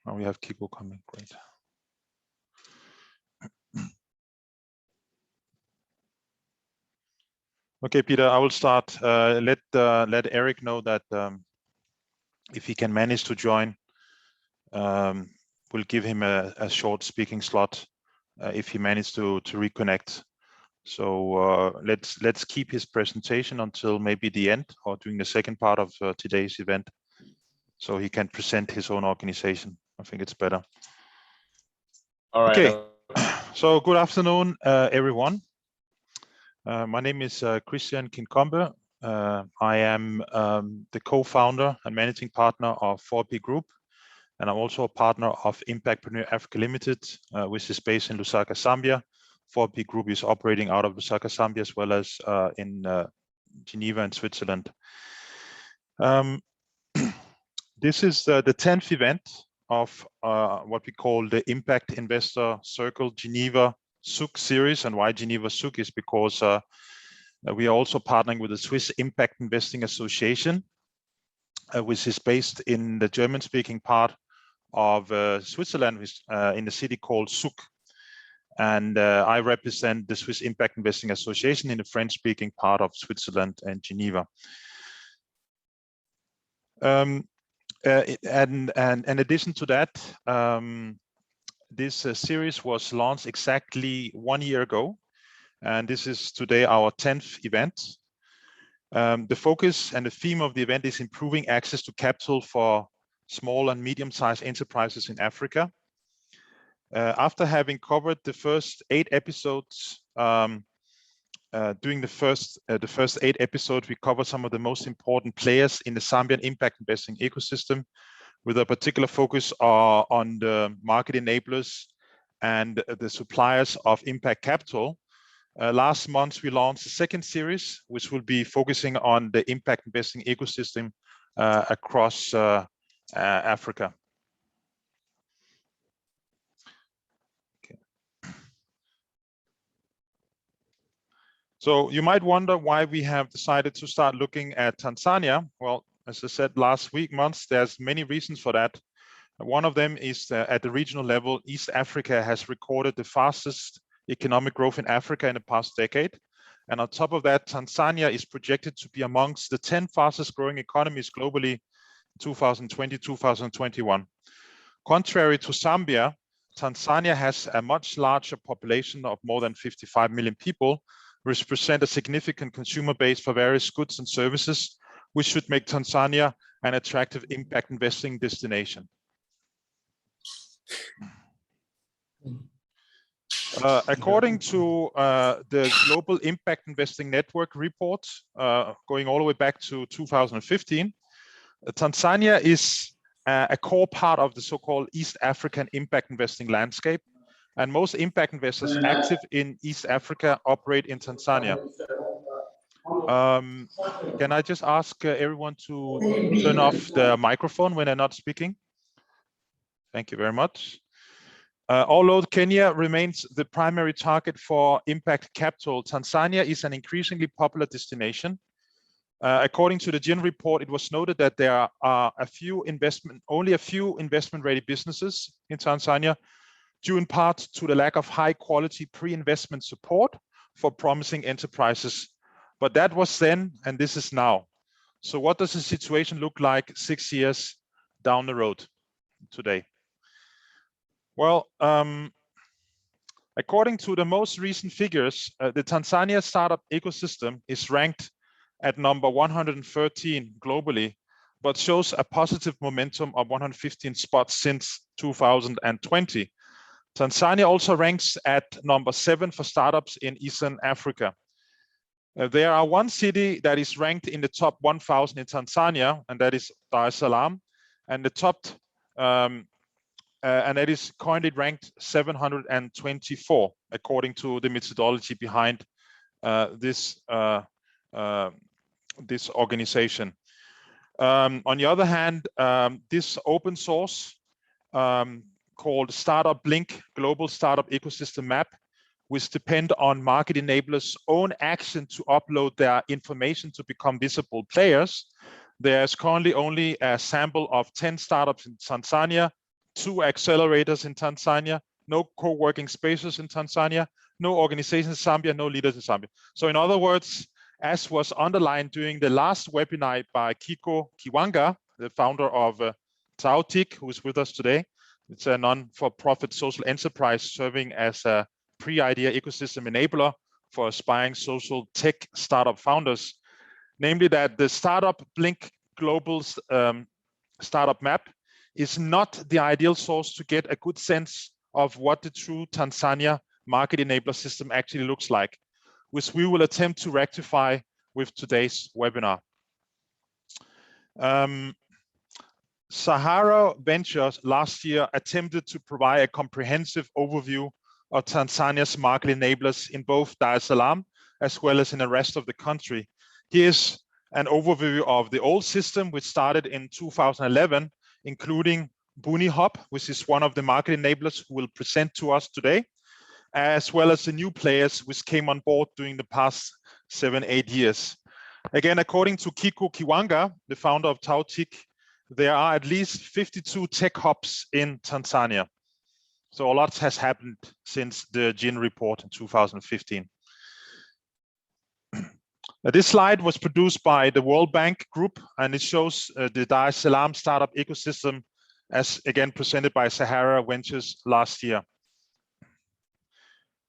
Oh, we have Kiko coming. Great. Okay, Peter, I will start. Let Eric know that if he can manage to join, we'll give him a short speaking slot if he manages to reconnect. So let's keep his presentation until maybe the end or during the second part of today's event, so he can present his own organization. I think it's better. All right. Okay. So good afternoon, everyone. My name is Christian Kinkombe. I am the co-founder and managing partner of 4P Group, and I'm also a partner of Impactpreneur Africa Limited, which is based in Lusaka, Zambia. 4P Group is operating out of Lusaka, Zambia, as well as in Geneva and Switzerland. This is the 10th event of what we call the Impact Investor Circle Geneva SUC series. And why Geneva SUC is because we are also partnering with the Swiss Impact Investing Association, which is based in the German-speaking part of Switzerland, in the city called Zug. And I represent the Swiss Impact Investing Association in the French-speaking part of Switzerland and Geneva. And in addition to that, this series was launched exactly 1 year ago, and this is today our 10th event. The focus and the theme of the event is improving access to capital for small and medium-sized enterprises in Africa. After having covered the first 8 episodes, during the first 8 episodes, we covered some of the most important players in the Zambian impact investing ecosystem, with a particular focus on the market enablers and the suppliers of impact capital. Last month, we launched the second series, which will be focusing on the impact investing ecosystem across Africa. Okay. So you might wonder why we have decided to start looking at Tanzania. Well, as I said last month, there's many reasons for that. One of them is at the regional level, East Africa has recorded the fastest economic growth in Africa in the past decade. And on top of that, Tanzania is projected to be amongst the 10 fastest growing economies globally, 2020-2021. Contrary to Zambia, Tanzania has a much larger population of more than 55 million people, which present a significant consumer base for various goods and services, which should make Tanzania an attractive impact investing destination. According to the Global Impact Investing Network report, going all the way back to 2015, Tanzania is a core part of the so-called East African impact investing landscape, and most impact investors active in East Africa operate in Tanzania. Can I just ask everyone to turn off the microphone when they're not speaking? Thank you very much. Although Kenya remains the primary target for impact capital, Tanzania is an increasingly popular destination. According to the GIN report, it was noted that there are only a few investment-ready businesses in Tanzania, due in part to the lack of high-quality pre-investment support for promising enterprises. But that was then, and this is now. So what does the situation look like 6 years down the road today? Well, according to the most recent figures, the Tanzania startup ecosystem is ranked at number 113 globally, but shows a positive momentum of 115 spots since 2020. Tanzania also ranks at number 7 for startups in Eastern Africa. There are one city that is ranked in the top 1,000 in Tanzania, and that is Dar es Salaam, and the top and that is currently ranked 724 according to the methodology behind this organization. On the other hand, this open source called Startup Link Global Startup Ecosystem Map, which depend on market enablers' own action to upload their information to become visible players. There's currently only a sample of 10 startups in Tanzania, 2 accelerators in Tanzania, no co-working spaces in Tanzania, no organizations in Zambia, no leaders in Zambia. So in other words, as was underlined during the last webinar by Kiko Kiwanga, the founder of Tautik, who is with us today. It's a non-for-profit social enterprise serving as a pre-idea ecosystem enabler for aspiring social tech startup founders. Namely that the Startup Blink Global Startup Map is not the ideal source to get a good sense of what the true Tanzania market enabler system actually looks like, which we will attempt to rectify with today's webinar. Sahara Ventures last year attempted to provide a comprehensive overview of Tanzania's market enablers in both Dar es Salaam as well as in the rest of the country. Here's an overview of the old system, which started in 2011, including Buni Hub, which is one of the market enablers who will present to us today, as well as the new players which came on board during the past 7-8 years. Again, according to Kiko Kiwanga, the founder of Tautik, there are at least 52 tech hubs in Tanzania. So a lot has happened since the GIN report in 2015. This slide was produced by the World Bank Group, and it shows the Dar es Salaam startup ecosystem as again presented by Sahara Ventures last year.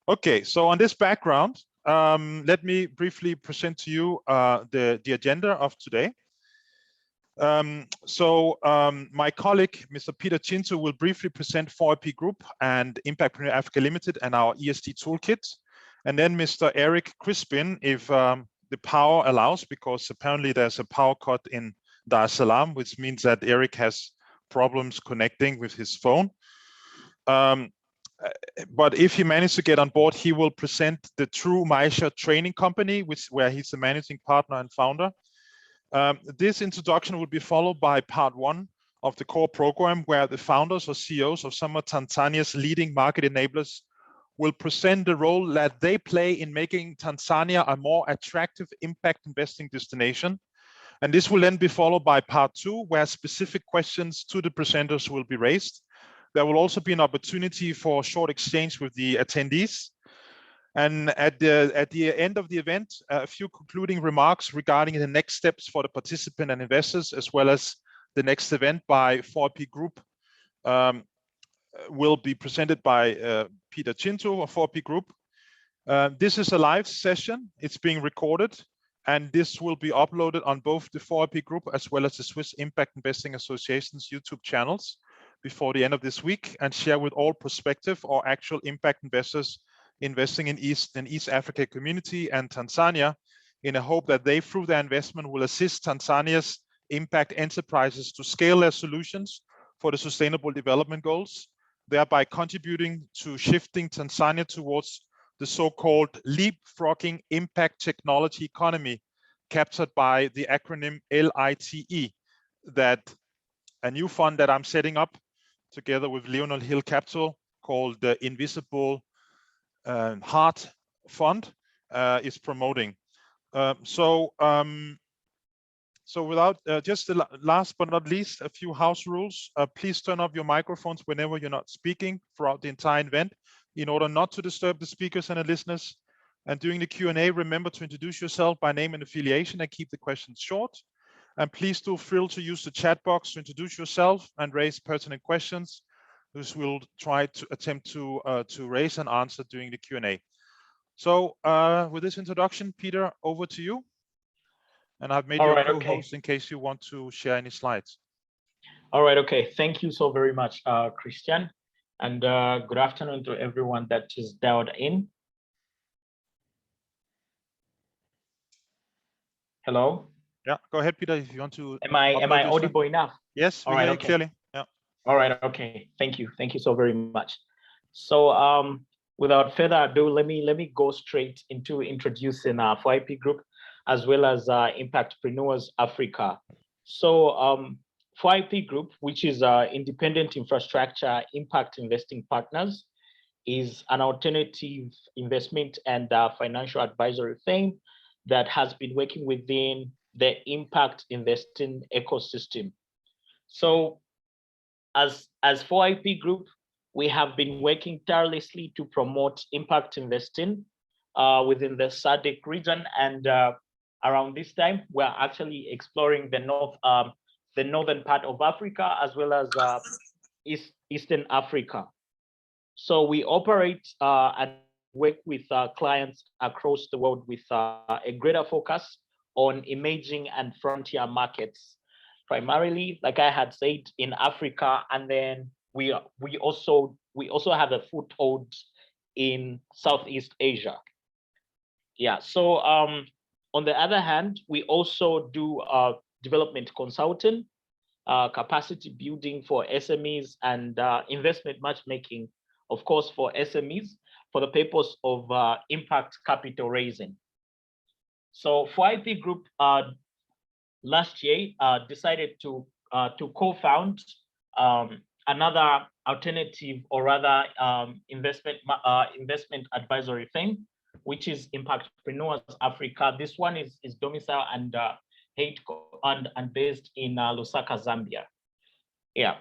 Okay, so on this background, let me briefly present to you the agenda of today. My colleague, Mr. Peter Chinto, will briefly present 4IP Group and Impactpreneur Africa Limited and our ESG toolkit. And then Mr. Eric Crispin, if the power allows, because apparently there's a power cut in Dar es Salaam, which means that Eric has problems connecting with his phone. But if he managed to get on board, he will present the True Maisha Training Company, where he's the managing partner and founder. This introduction will be followed by part 1 of the core program, where the founders or CEOs of some of Tanzania's leading market enablers will present the role that they play in making Tanzania a more attractive impact investing destination. And this will then be followed by part 2, where specific questions to the presenters will be raised. There will also be an opportunity for a short exchange with the attendees. And at the end of the event, a few concluding remarks regarding the next steps for the participant and investors, as well as the next event by 4IP Group, will be presented by Peter Chinto of 4IP Group. This is a live session. It's being recorded, and this will be uploaded on both the 4IP Group as well as the Swiss Impact Investing Association's YouTube channels before the end of this week, and share with all prospective or actual impact investors investing in East Africa community and Tanzania, in a hope that they, through their investment, will assist Tanzania's impact enterprises to scale their solutions for the sustainable development goals, thereby contributing to shifting Tanzania towards the so-called leapfrogging impact technology economy, captured by the acronym LITE, that a new fund that I'm setting up together with Leonel Hill Capital, called the Invisible Heart Fund, is promoting. So without just the last but not least, a few house rules. Please turn off your microphones whenever you're not speaking throughout the entire event, in order not to disturb the speakers and the listeners. And during the Q&A, remember to introduce yourself by name and affiliation, and keep the questions short. And please do feel to use the chat box to introduce yourself and raise pertinent questions, which we'll try to attempt to raise and answer during the Q&A. So with this introduction, Peter, over to you. And I've made you a co-host in case you want to share any slides. All right, okay. Thank you so very much, Christian. And good afternoon to everyone that is dialed in. Hello? Yeah, go ahead, Peter, if you want to. Am I audible enough? Yes, we hear you clearly. Yeah. All right, okay. Thank you so very much. So without further ado, let me go straight into introducing 4IP Group as well as Impactpreneurs Africa. So 4IP Group, which is independent infrastructure impact investing partners, is an alternative investment and financial advisory firm that has been working within the impact investing ecosystem. So as 4IP Group, we have been working tirelessly to promote impact investing within the SADC region, and around this time, we're actually exploring the northern part of Africa, as well as Eastern Africa. So we operate and work with clients across the world with a greater focus on emerging and frontier markets, primarily, like I had said, in Africa, and then we also have a foothold in Southeast Asia. Yeah. So on the other hand, we also do development consulting, capacity building for SMEs, and investment matchmaking, of course, for SMEs, for the purpose of impact capital raising. So 4IP Group last year decided to co-found another alternative, or rather investment advisory firm, which is Impactpreneurs Africa. This one is domiciled and based in Lusaka, Zambia. Yeah.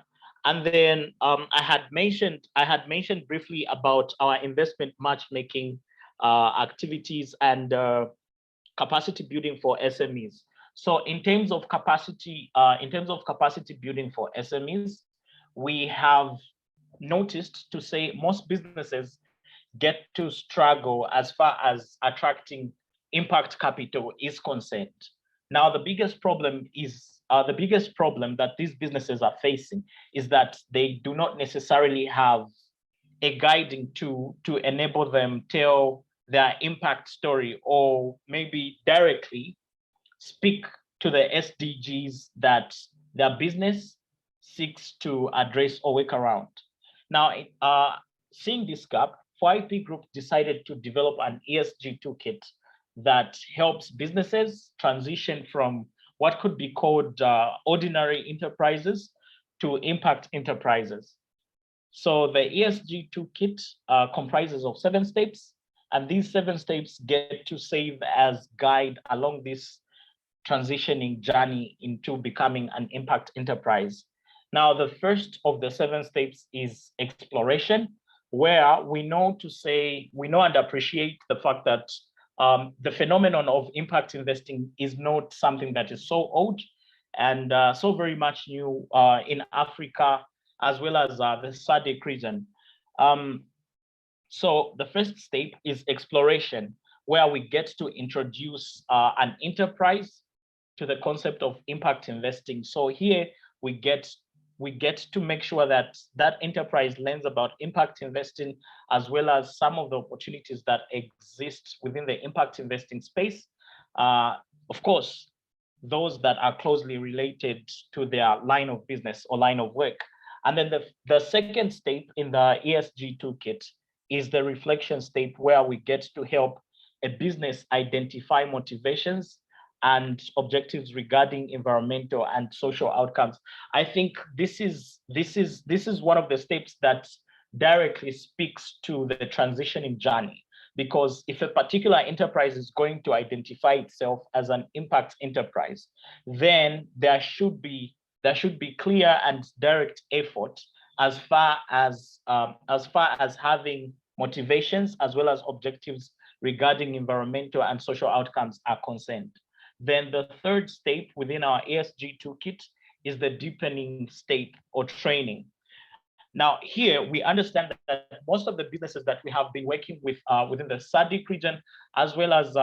And then I had mentioned briefly about our investment matchmaking activities and capacity building for SMEs. So in terms of capacity building for SMEs, we have noticed to say most businesses get to struggle as far as attracting impact capital is concerned. Now, the biggest problem that these businesses are facing is that they do not necessarily have a guiding tool to enable them tell their impact story, or maybe directly speak to the SDGs that their business seeks to address or work around. Now, seeing this gap, 4IP Group decided to develop an ESG toolkit that helps businesses transition from what could be called ordinary enterprises to impact enterprises. So the ESG toolkit comprises of 7 steps, and these 7 steps get to serve as guide along this transitioning journey into becoming an impact enterprise. Now, the first of the 7 steps is exploration, where we know and appreciate the fact that the phenomenon of impact investing is not something that is so old and so very much new in Africa, as well as the SADC region. So the first step is exploration, where we get to introduce an enterprise to the concept of impact investing. So here we get to make sure that that enterprise learns about impact investing, as well as some of the opportunities that exist within the impact investing space. Of course, those that are closely related to their line of business or line of work. And then the second step in the ESG toolkit is the reflection step, where we get to help a business identify motivations and objectives regarding environmental and social outcomes. I think this is one of the steps that directly speaks to the transitioning journey, because if a particular enterprise is going to identify itself as an impact enterprise, then there should be clear and direct effort as far as having motivations as well as objectives regarding environmental and social outcomes are concerned. Then the third step within our ESG toolkit is the deepening step or training. Now, here we understand that most of the businesses that we have been working with within the SADC region, as well as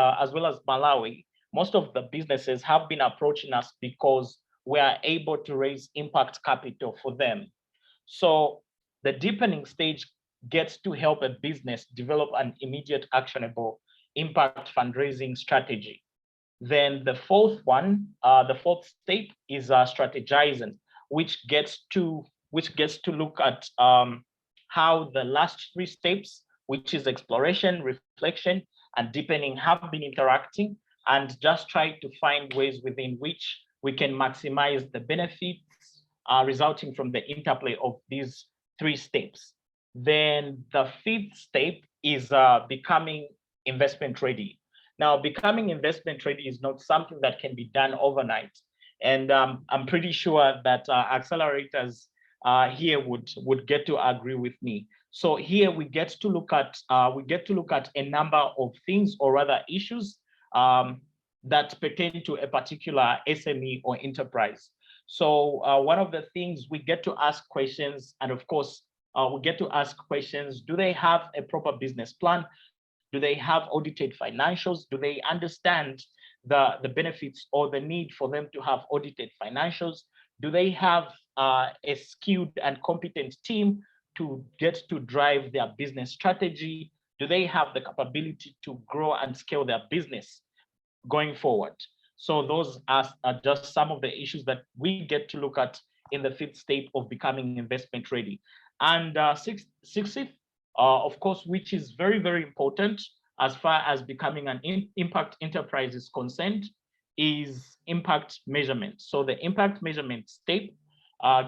Malawi, most of the businesses have been approaching us because we are able to raise impact capital for them. So the deepening stage gets to help a business develop an immediate actionable impact fundraising strategy. Then the fourth step is strategizing, which gets to look at how the last 3 steps, which is exploration, reflection, and deepening, have been interacting, and just try to find ways within which we can maximize the benefits resulting from the interplay of these 3 steps. Then the 5th step is becoming investment ready. Now, becoming investment ready is not something that can be done overnight. And I'm pretty sure that Accelerators here would get to agree with me. So here we get to look at a number of things, or rather issues, that pertain to a particular SME or enterprise. So one of the things we get to ask questions, and of course we get to ask questions: do they have a proper business plan? Do they have audited financials? Do they understand the benefits or the need for them to have audited financials? Do they have a skilled and competent team to get to drive their business strategy? Do they have the capability to grow and scale their business going forward? So those are just some of the issues that we get to look at in the fifth step of becoming investment ready. And sixth, of course, which is very, very important as far as becoming an impact enterprise is concerned, is impact measurement. So the impact measurement step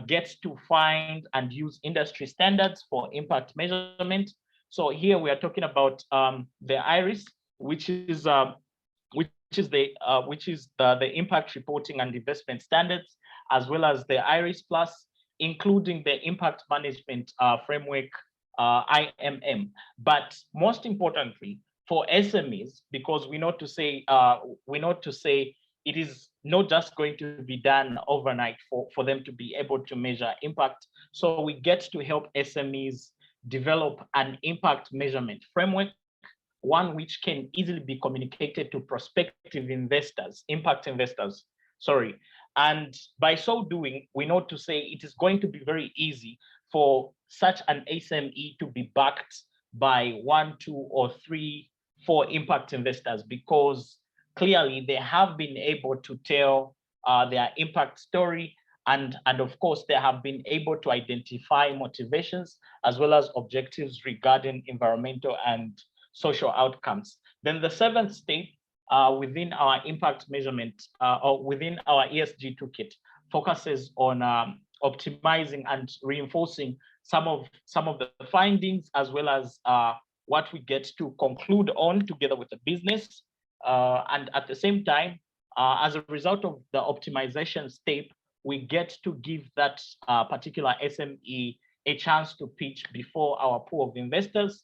gets to find and use industry standards for impact measurement. So here we are talking about the IRIS, which is the impact reporting and investment standards, as well as the IRIS Plus, including the impact management framework, IMM. But most importantly, for SMEs, because we know to say it is not just going to be done overnight for them to be able to measure impact. So we get to help SMEs develop an impact measurement framework, one which can easily be communicated to prospective investors, impact investors, sorry. And by so doing, we know to say it is going to be very easy for such an SME to be backed by 1, 2, or 3, 4 impact investors, because clearly they have been able to tell their impact story, and of course they have been able to identify motivations as well as objectives regarding environmental and social outcomes. Then the seventh step within our impact measurement or within our ESG toolkit focuses on optimizing and reinforcing some of the findings, as well as what we get to conclude on together with the business. And at the same time, as a result of the optimization step, we get to give that particular SME a chance to pitch before our pool of investors,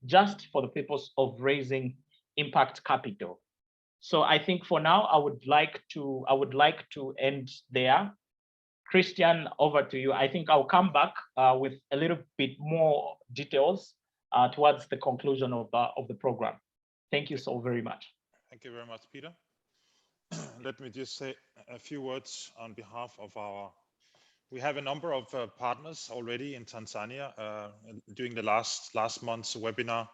just for the purpose of raising impact capital. So I think for now, I would like to end there. Christian, over to you. I think I'll come back with a little bit more details towards the conclusion of the program. Thank you so very much. Thank you very much, Peter. Let me just say a few words on behalf of we have a number of partners already in Tanzania. During the last month's webinar,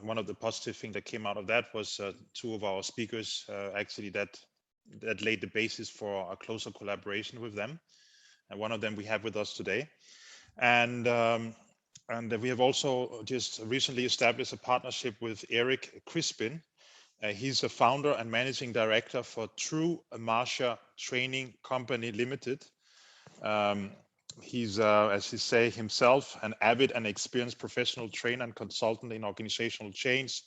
one of the positive things that came out of that was 2 of our speakers actually that laid the basis for a closer collaboration with them. And one of them we have with us today. And we have also just recently established a partnership with Eric Crispin. He's a founder and managing director for True Maisha Training Company Limited. He's, as he say himself, an avid and experienced professional trainer and consultant in organizational change,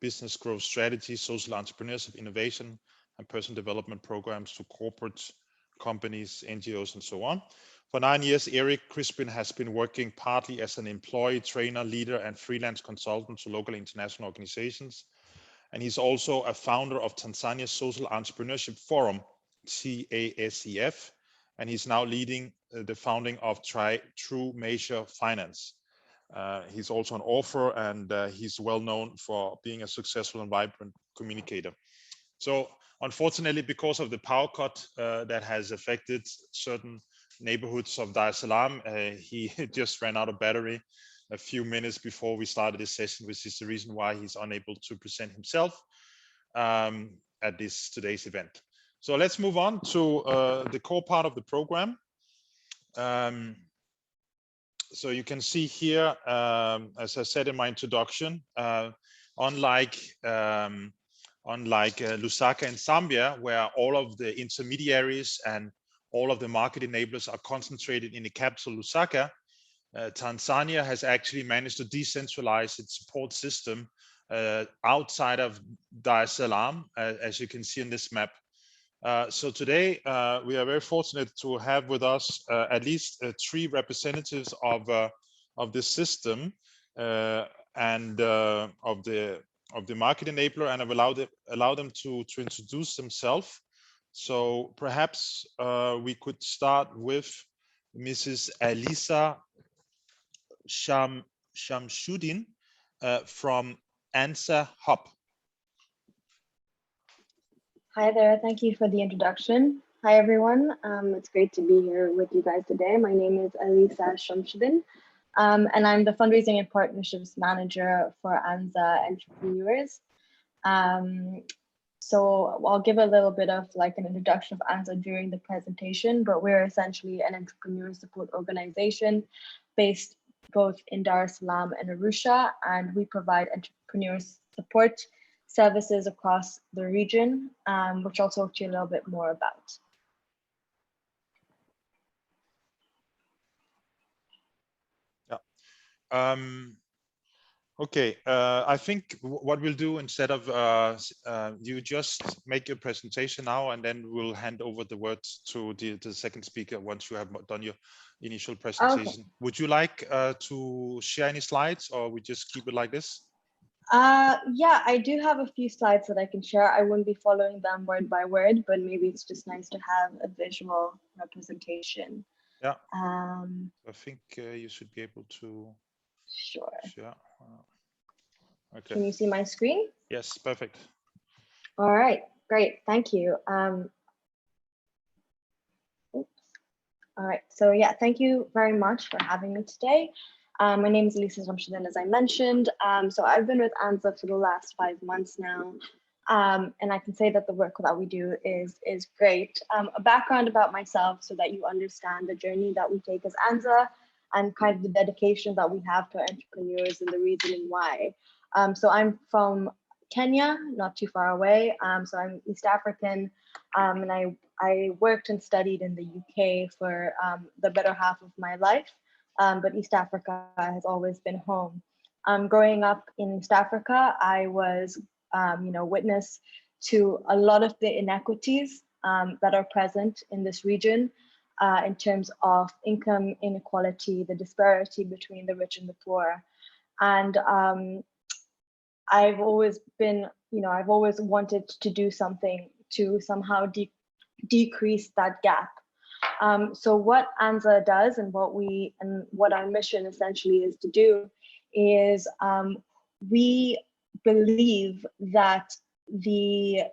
business growth strategy, social entrepreneurship, innovation, and personal development programs to corporate companies, NGOs, and so on. For 9 years, Eric Crispin has been working partly as an employee, trainer, leader, and freelance consultant to local international organizations. And he's also a founder of Tanzania's Social Entrepreneurship Forum, TASEF, and he's now leading the founding of True Maisha Finance. He's also an author, and he's well known for being a successful and vibrant communicator. So unfortunately, because of the power cut that has affected certain neighborhoods of Dar es Salaam, he just ran out of battery a few minutes before we started this session, which is the reason why he's unable to present himself at today's event. So let's move on to the core part of the program. So you can see here, as I said in my introduction, unlike Lusaka in Zambia, where all of the intermediaries and all of the market enablers are concentrated in the capital Lusaka, Tanzania has actually managed to decentralize its support system outside of Dar es Salaam, as you can see in this map. So today we are very fortunate to have with us at least 3 representatives of this system and of the market enabler, and I've allow them to introduce themselves. So perhaps we could start with Mrs. Alisa Shamshuddin from ANSA Hub. Hi there, thank you for the introduction. Hi everyone, it's great to be here with you guys today. My name is Alisa Shamshuddin, and I'm the Fundraising and Partnerships Manager for ANSA Entrepreneurs. So I'll give a little bit of like an introduction of ANSA during the presentation, but we're essentially an entrepreneur support organization based both in Dar es Salaam and Arusha, and we provide entrepreneur support services across the region, which I'll talk to you a little bit more about. Yeah. Okay, I think what we'll do, instead of you just make your presentation now, and then we'll hand over the words to the second speaker once you have done your initial presentation. Okay. Would you like to share any slides, or we just keep it like this? Yeah, I do have a few slides that I can share. I wouldn't be following them word by word, but maybe it's just nice to have a visual representation. Yeah. I think you should be able to. Sure. Share. Okay. Can you see my screen? Yes, perfect. All right, great, thank you. Oops. All right, so yeah, thank you very much for having me today. My name is Lisa Shamshuddin, as I mentioned. So I've been with ANSA for the last 5 months now. And I can say that the work that we do is great. A background about myself so that you understand the journey that we take as ANSA and kind of the dedication that we have to entrepreneurs and the reasoning why. So I'm from Kenya, not too far away. So I'm East African, and I worked and studied in the UK for the better half of my life. But East Africa has always been home. Growing up in East Africa, I was, witness to a lot of the inequities that are present in this region in terms of income inequality, the disparity between the rich and the poor. And I've always been, I've always wanted to do something to somehow decrease that gap. So what ANSA does and what our mission essentially is to do is we believe that the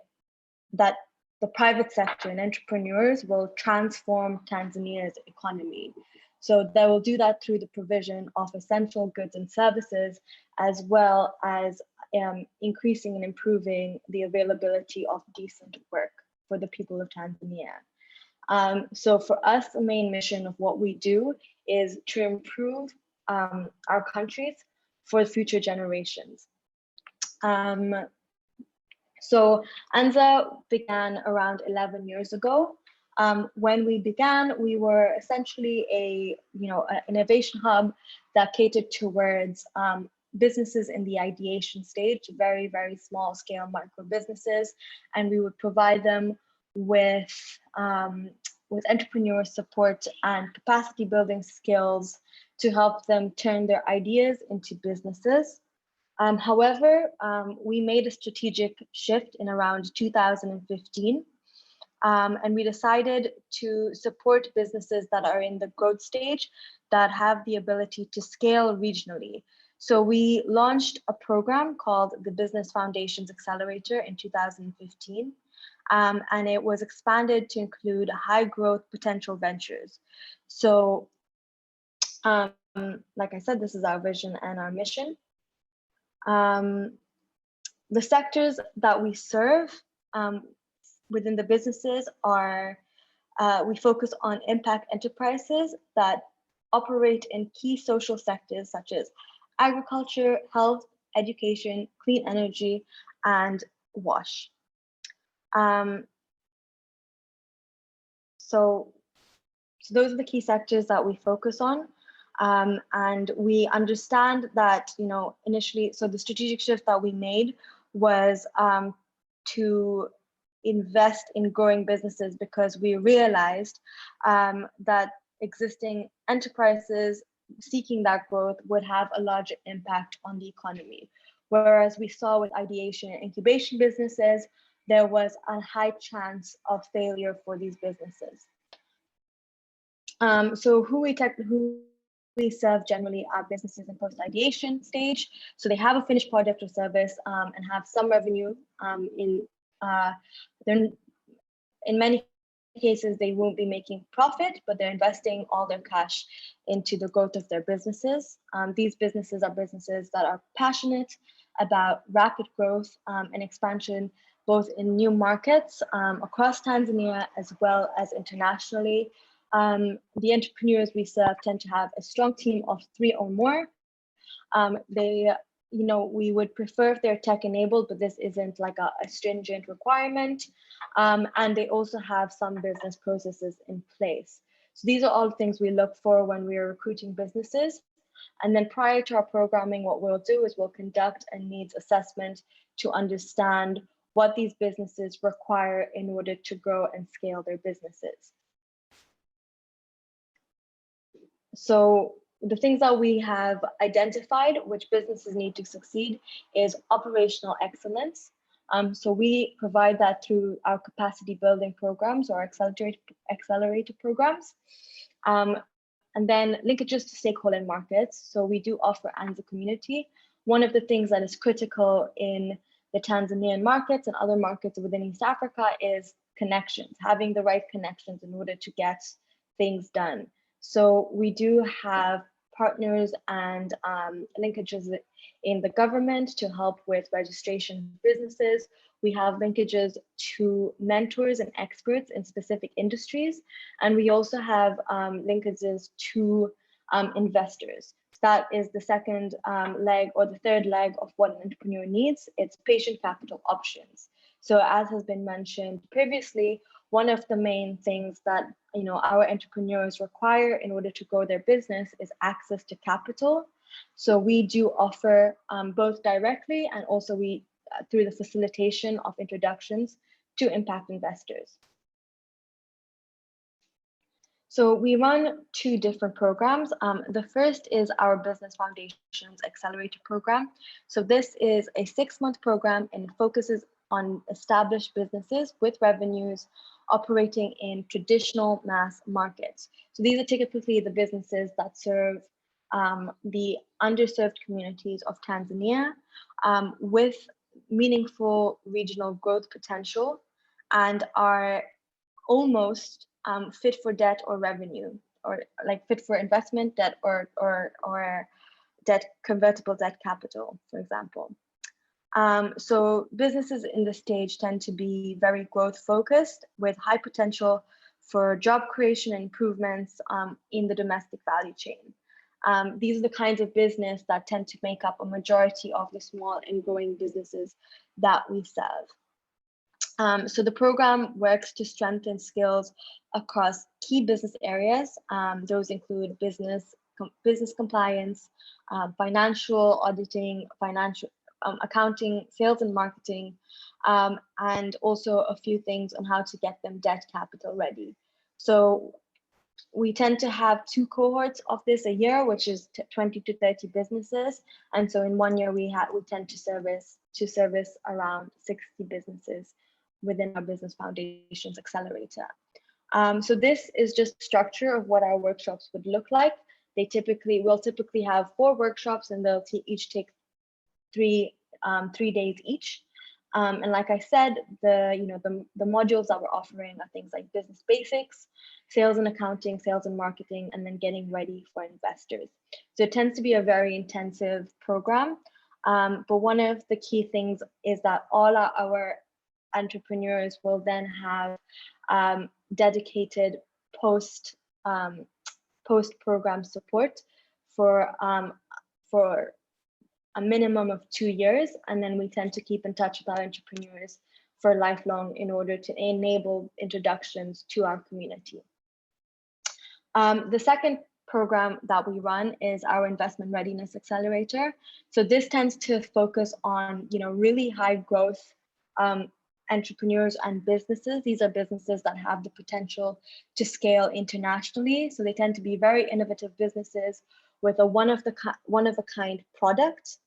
private sector and entrepreneurs will transform Tanzania's economy. So they will do that through the provision of essential goods and services, as well as increasing and improving the availability of decent work for the people of Tanzania. So for us, the main mission of what we do is to improve our countries for future generations. So ANSA began around 11 years ago. When we began, we were essentially an innovation hub that catered towards businesses in the ideation stage, very, very small scale micro businesses, and we would provide them with entrepreneur support and capacity building skills to help them turn their ideas into businesses. However, we made a strategic shift in around 2015, and we decided to support businesses that are in the growth stage that have the ability to scale regionally. So we launched a program called the Business Foundations Accelerator in 2015. And it was expanded to include high growth potential ventures. So, like I said, this is our vision and our mission. The sectors that we serve within the businesses are, we focus on impact enterprises that operate in key social sectors such as agriculture, health, education, clean energy, and WASH. So those are the key sectors that we focus on. And we understand that, initially, so the strategic shift that we made was to invest in growing businesses because we realized that existing enterprises seeking that growth would have a larger impact on the economy. Whereas we saw with ideation and incubation businesses, there was a high chance of failure for these businesses. So who we serve generally are businesses in post-ideation stage. So they have a finished product or service and have some revenue. In many cases, they won't be making profit, but they're investing all their cash into the growth of their businesses. These businesses are businesses that are passionate about rapid growth and expansion, both in new markets across Tanzania as well as internationally. The entrepreneurs we serve tend to have a strong team of 3 or more. We would prefer if they're tech enabled, but this isn't like a stringent requirement. And they also have some business processes in place. So these are all things we look for when we're recruiting businesses. And then prior to our programming, what we'll do is we'll conduct a needs assessment to understand what these businesses require in order to grow and scale their businesses. So the things that we have identified which businesses need to succeed is operational excellence. So we provide that through our capacity building programs or accelerator programs. And then linkages to stakeholder markets. So we do offer ANZA community. One of the things that is critical in the Tanzanian markets and other markets within East Africa is connections, having the right connections in order to get things done. So we do have partners and linkages in the government to help with registration of businesses. We have linkages to mentors and experts in specific industries. And we also have linkages to investors. That is the second leg or the third leg of what an entrepreneur needs. It's patient capital options. So as has been mentioned previously, one of the main things that our entrepreneurs require in order to grow their business is access to capital. So we do offer both directly and also through the facilitation of introductions to impact investors. So we run 2 different programs. The first is our Business Foundations Accelerator program. So this is a 6-month program and it focuses on established businesses with revenues operating in traditional mass markets. So these are typically the businesses that serve the underserved communities of Tanzania with meaningful regional growth potential and are almost fit for debt or revenue, or like fit for investment, debt or debt, convertible debt capital, for example. So businesses in this stage tend to be very growth focused with high potential for job creation and improvements in the domestic value chain. These are the kinds of business that tend to make up a majority of the small and growing businesses that we serve. So the program works to strengthen skills across key business areas. Those include business compliance, financial auditing, accounting, sales and marketing, and also a few things on how to get them debt capital ready. So we tend to have 2 cohorts of this a year, which is 20 to 30 businesses. And so in 1 year, we tend to service around 60 businesses within our Business Foundations Accelerator. So this is just structure of what our workshops would look like. We'll typically have 4 workshops and they'll each take 3 days each. And like I said, the modules that we're offering are things like business basics, sales and accounting, sales and marketing, and then getting ready for investors. So it tends to be a very intensive program. But one of the key things is that all our entrepreneurs will then have dedicated post-program support for a minimum of 2 years, and then we tend to keep in touch with our entrepreneurs for lifelong in order to enable introductions to our community. The second program that we run is our Investment Readiness Accelerator. So this tends to focus on really high growth entrepreneurs and businesses. These are businesses that have the potential to scale internationally. So they tend to be very innovative businesses with a one-of-a-kind product.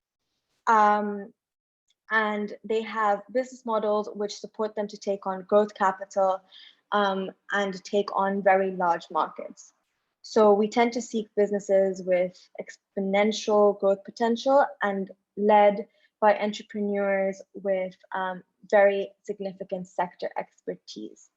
And they have business models which support them to take on growth capital and take on very large markets. So we tend to seek businesses with exponential growth potential and led by entrepreneurs with very significant sector expertise.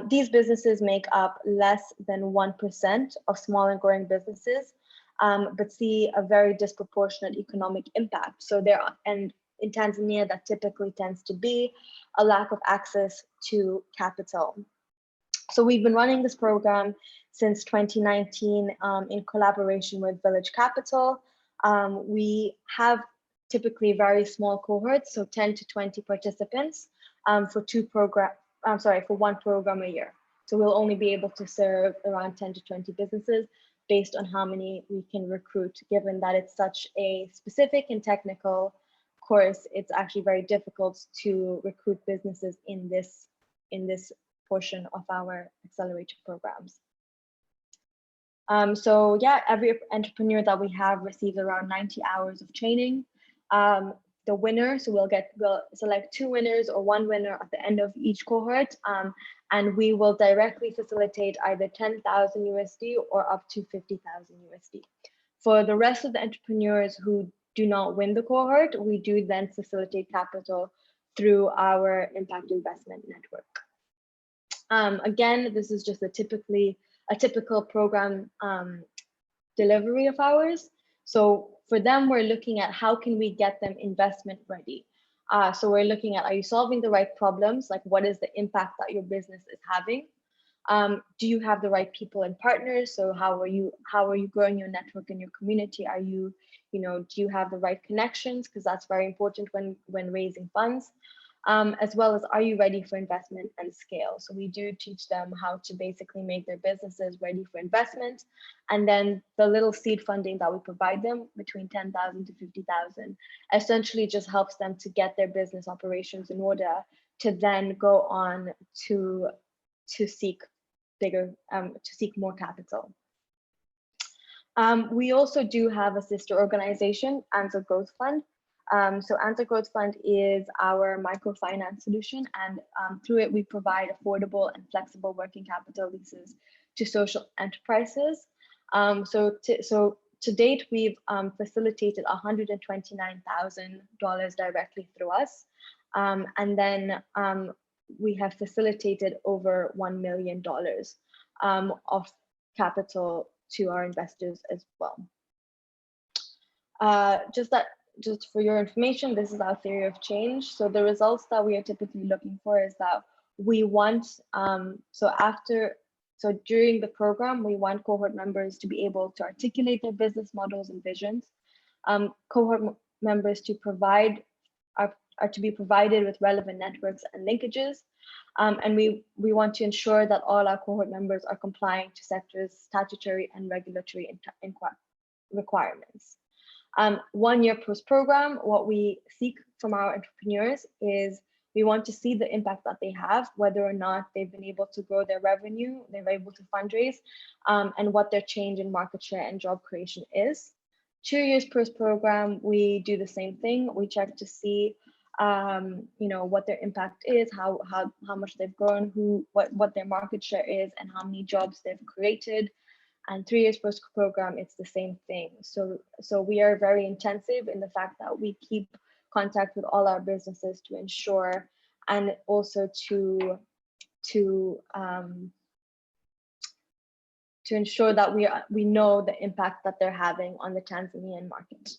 These businesses make up less than 1% of small and growing businesses, but see a very disproportionate economic impact. So and in Tanzania, that typically tends to be a lack of access to capital. So we've been running this program since 2019 in collaboration with Village Capital. We have typically very small cohorts, so 10 to 20 participants for one program a year. So we'll only be able to serve around 10 to 20 businesses based on how many we can recruit, given that it's such a specific and technical course. It's actually very difficult to recruit businesses in this portion of our accelerator programs. So yeah, every entrepreneur that we have receives around 90 hours of training. The winner, so we'll select 2 winners or 1 winner at the end of each cohort, and we will directly facilitate either 10,000 USD or up to 50,000 USD. For the rest of the entrepreneurs who do not win the cohort, we do then facilitate capital through our impact investment network. Again, this is just a typical program delivery of ours. So for them, we're looking at how can we get them investment ready. So we're looking at, are you solving the right problems? Like, what is the impact that your business is having? Do you have the right people and partners? So how are you growing your network and your community? Are you, do you have the right connections? Because that's very important when raising funds. As well as, are you ready for investment and scale? So we do teach them how to basically make their businesses ready for investment. And then the little seed funding that we provide them, between 10,000 to 50,000, essentially just helps them to get their business operations in order to then go on to seek more capital. We also do have a sister organization, Answer Growth Fund. So Answer Growth Fund is our microfinance solution, and through it we provide affordable and flexible working capital leases to social enterprises. So to date, we've facilitated $129,000 directly through us, and then we have facilitated over $1 million of capital to our investors as well. Just for your information, this is our theory of change. So the results that we are typically looking for is that we want, during the program, we want cohort members to be able to articulate their business models and visions. Cohort members are to be provided with relevant networks and linkages. And we want to ensure that all our cohort members are complying to sector's statutory and regulatory requirements. 1 year post-program, what we seek from our entrepreneurs is we want to see the impact that they have, whether or not they've been able to grow their revenue, they're able to fundraise, and what their change in market share and job creation is. 2 years post-program, we do the same thing. We check to see what their impact is, how much they've grown, what their market share is, and how many jobs they've created. And 3 years post-program, it's the same thing. So we are very intensive in the fact that we keep contact with all our businesses to ensure, and also to ensure that we know the impact that they're having on the Tanzanian market.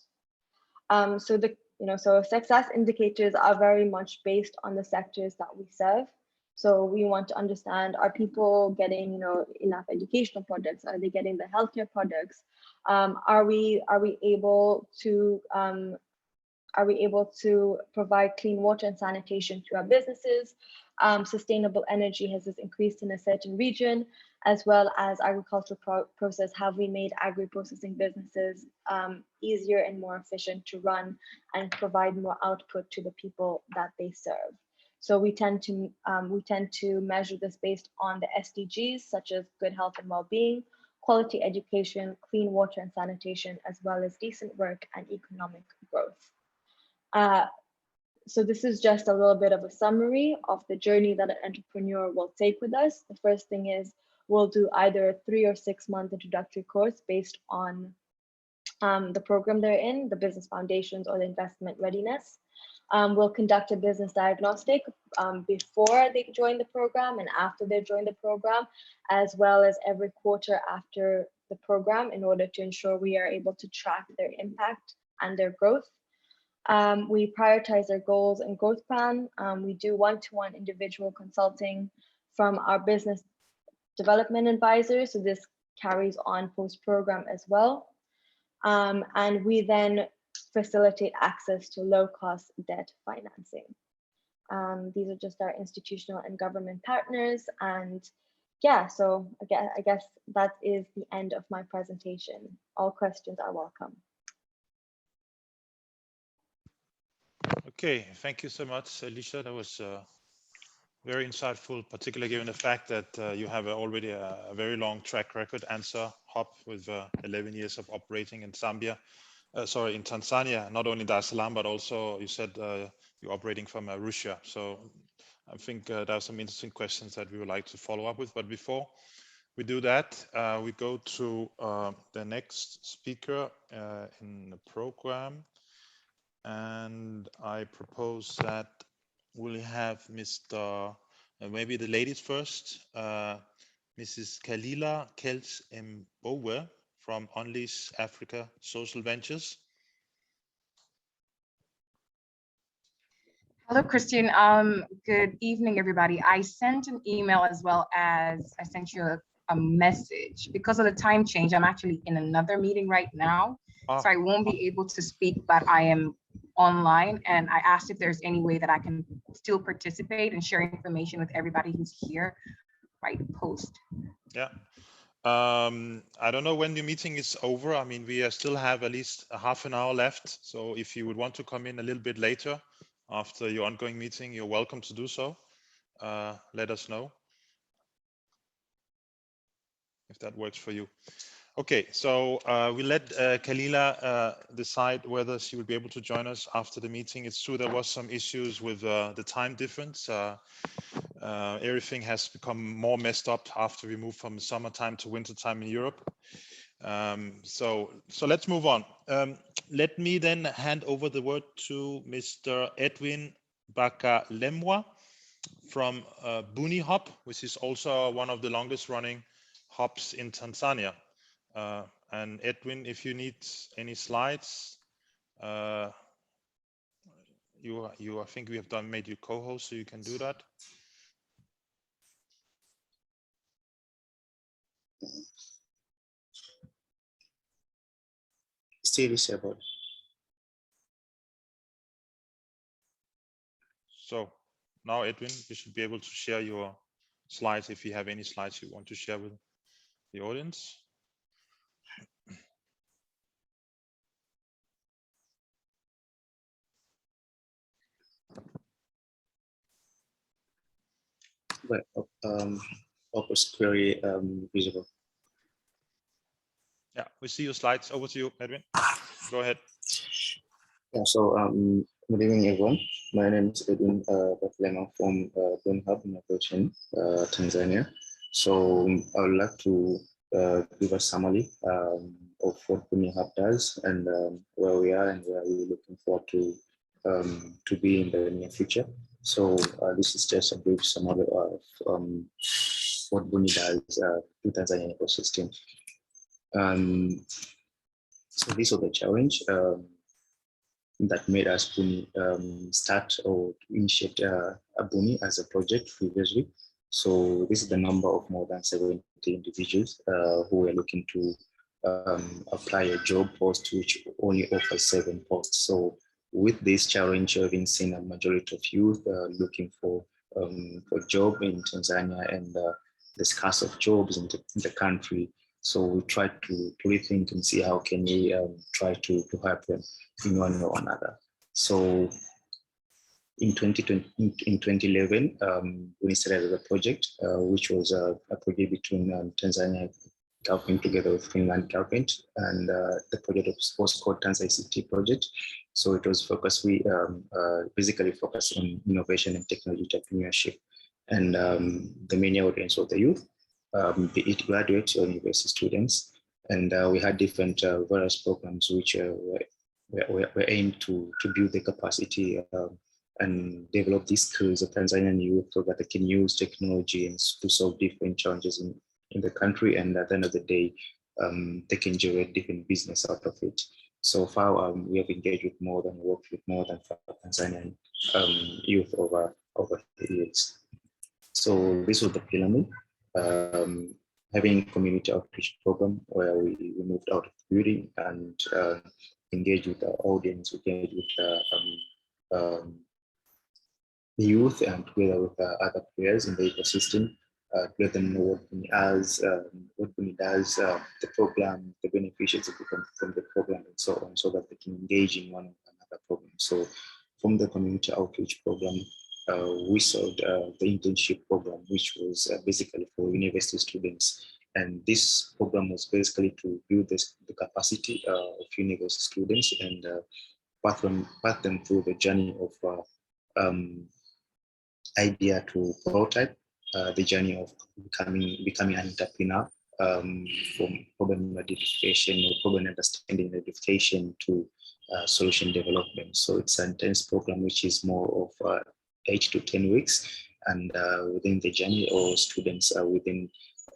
So success indicators are very much based on the sectors that we serve. So we want to understand, are people getting enough educational products? Are they getting the healthcare products? Are we able to provide clean water and sanitation to our businesses? Sustainable energy has increased in a certain region, as well as agricultural process. Have we made agri-processing businesses easier and more efficient to run and provide more output to the people that they serve? So we tend to measure this based on the SDGs, such as good health and well-being, quality education, clean water and sanitation, as well as decent work and economic growth. So this is just a little bit of a summary of the journey that an entrepreneur will take with us. The first thing is we'll do either a 3 or 6 month introductory course based on the program they're in, the business foundations or the investment readiness. We'll conduct a business diagnostic before they join the program and after they join the program, as well as every quarter after the program, in order to ensure we are able to track their impact and their growth. We prioritize their goals and growth plan. We do one-to-one individual consulting from our business development advisors. So this carries on post-program as well. And we then facilitate access to low-cost debt financing. These are just our institutional and government partners. And yeah, so I guess that is the end of my presentation. All questions are welcome. Okay, thank you so much, Alicia. That was very insightful, particularly given the fact that you have already a very long track record, Answer Hub, with 11 years of operating in Zambia. Sorry, in Tanzania, not only Dar es Salaam, but also you said you're operating from Arusha. So I think there are some interesting questions that we would like to follow up with. But before we do that, we go to the next speaker in the program. And I propose that we'll have Mr. Maybe the ladies first, Mrs. Kalila Kels-Mbowe from Unleash Africa Social Ventures. Hello, Christian. Good evening, everybody. I sent an email as well as I sent you a message. Because of the time change, I'm actually in another meeting right now. So I won't be able to speak, but I am online, and I asked if there's any way that I can still participate and share information with everybody who's here right post. Yeah. I don't know when the meeting is over. I mean, we still have at least a half an hour left. So if you would want to come in a little bit later after your ongoing meeting, you're welcome to do so. Let us know if that works for you. Okay, so we let Kalila decide whether she will be able to join us after the meeting. It's true there was some issues with the time difference. Everything has become more messed up after we moved from summertime to wintertime in Europe. So let's move on. Let me then hand over the word to Mr. Edwin Bakalemwa from Buni Hub, which is also one of the longest running hubs in Tanzania. And Edwin, if you need any slides, I think we have made you co-host, so you can do that. Still disabled. So now, Edwin, you should be able to share your slides if you have any slides you want to share with the audience. But Opus query visible. Yeah, we see your slides. Over to you, Edwin. Go ahead. Yeah, so good evening, everyone. My name is Edwin Bakalemwa from Buni Hub in Arusha, Tanzania. So I would like to give a summary of what Buni Hub does and where we are and where we're looking forward to be in the near future. So this is just a brief summary of what Buni does to Tanzanian ecosystem. So this was the challenge that made us Buni start or initiate a Buni as a project previously. So this is the number of more than 70 individuals who are looking to apply a job post, which only offers 7 posts. So with this challenge, having seen a majority of youth looking for job in Tanzania and the scarce of jobs in the country. So we tried to rethink and see how can we try to help them in one way or another. So in 2011, we started a project, which was a project between Tanzania government together with Finland government, and the project was called Tanzania ICT project. So it was focused, we basically focused on innovation and technology entrepreneurship, and the main audience of the youth, be it graduates or university students, and we had different various programs which were aimed to build the capacity and develop these skills of Tanzanian youth so that they can use technology and to solve different challenges in the country, and at the end of the day, they can generate different business out of it. So far, we have engaged with worked with more than 5 Tanzanian youth over the years. So this was the pyramid, having community outreach program where we moved out of the building and engage with the audience, engage with the youth, and together with other players in the ecosystem, let them know what Buni does, the program, the beneficiaries from the program, and so on, so that they can engage in one another program. So from the community outreach program, we solved the internship program, which was basically for university students. And this program was basically to build the capacity of university students and path them through the journey of idea to prototype, the journey of becoming an entrepreneur, from problem identification or problem understanding identification to solution development. So it's an intense program which is more of 8 to 10 weeks, and within the journey, or students are within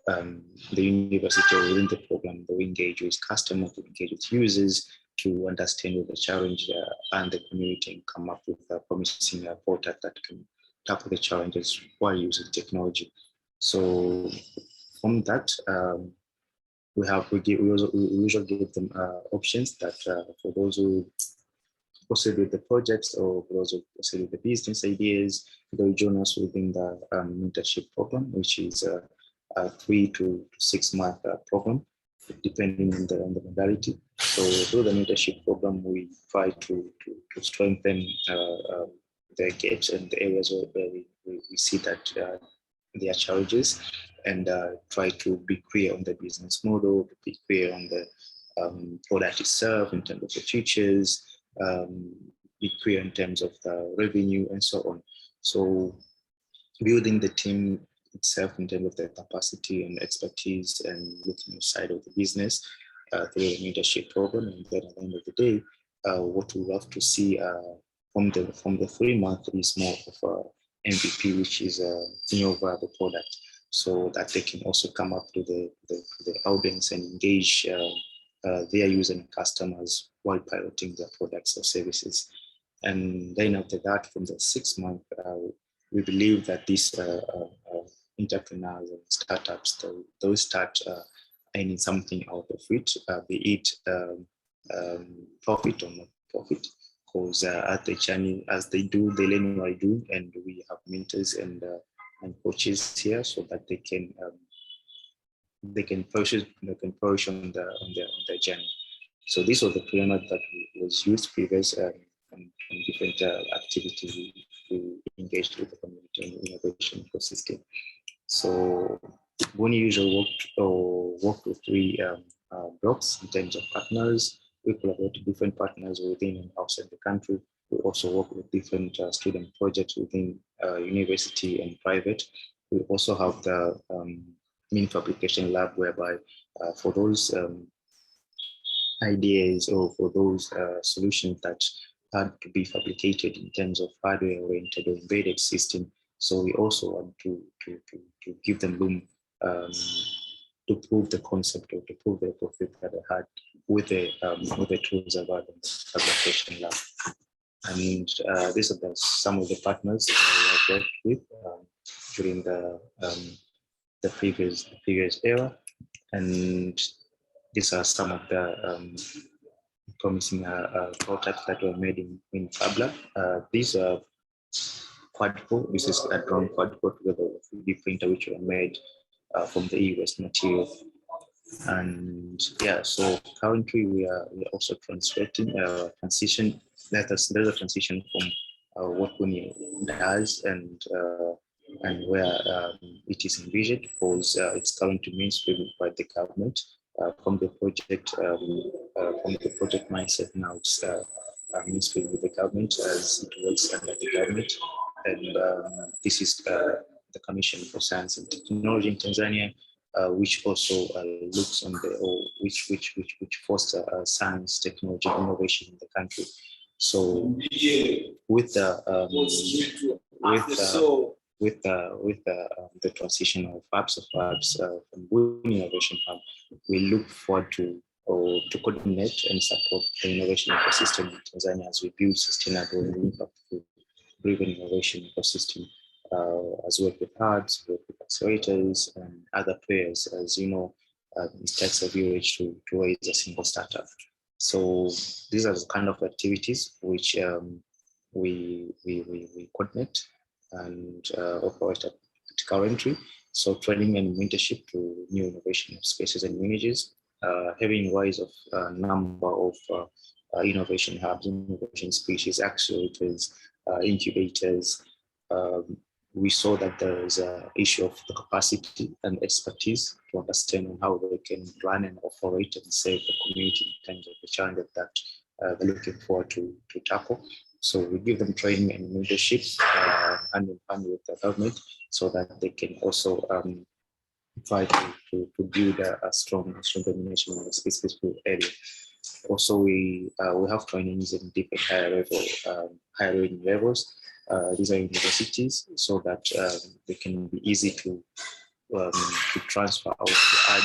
the university or within the program, they engage with customers, to engage with users, to understand what the challenge and the community, and come up with a promising product that can tackle the challenges while using technology. So from that, we usually give them options that for those who proceed with the projects, or for those who proceed with the business ideas, they'll join us within the mentorship program, which is a 3 to 6 month program, depending on the modality. So through the mentorship program, we try to strengthen the gaps and the areas where we see that there are challenges, and try to be clear on the business model, to be clear on the product itself in terms of the features, be clear in terms of the revenue, and so on. So building the team itself in terms of the capacity and expertise, and looking inside of the business through the mentorship program. And then at the end of the day, what we love to see from the 3 month is more of a MVP, which is a new viable product, so that they can also come up to the audience and engage their users and customers while piloting their products or services. And then after that, from the 6 month, we believe that these entrepreneurs and startups, those start earning something out of it, be it profit or not profit. Because at the journey, as they do, they learn what I do, and we have mentors and coaches here, so that they can push on the journey. So this was the pyramid that was used previous and different activities we engaged with the community and innovation ecosystem. So Buni usually worked with 3 blocks in terms of partners. We collaborate with different partners within and outside the country. We also work with different student projects within university and private. We also have the mini fabrication lab, whereby for those ideas, or for those solutions that had to be fabricated in terms of hardware-oriented or embedded system. So we also want to give them room to prove the concept, or to prove the profit that they had with the tools available in the fabrication lab. And these are some of the partners we have worked with during the previous era, and these are some of the promising prototypes that were made in Fab Lab. These are quadruple. This is a drone quadruple together with a 3D printer, which were made from the e-waste material. And yeah, so currently we are also transition. There's a transition from what Buni does and where it is envisioned, because it's currently mainstreamed by the government from the project mindset. Now it's mainstreamed with the government as it works under the government, and this is the Commission for Science and Technology in Tanzania, which also looks on which foster science, technology, innovation in the country. So with the transition of hubs from Buni Innovation Hub, we look forward to coordinate and support the innovation ecosystem in Tanzania as we build sustainable and impact-driven innovation ecosystem. As well with hubs, with accelerators, and other players, as you know, it takes a village to raise a single startup. So these are the kind of activities which we coordinate and operate at currently. So training and mentorship to new innovation spaces and lineages, having rise of a number of innovation hubs, innovation species, accelerators, incubators. We saw that there is an issue of the capacity and expertise to understand how they can run and operate and serve the community in terms of the challenges that they're looking forward to tackle. So we give them training and mentorship hand in hand with the government so that they can also try to build a strong domination in a specific area. Also, we have trainings in different higher learning levels. These are universities, so that they can be easy to transfer out, to add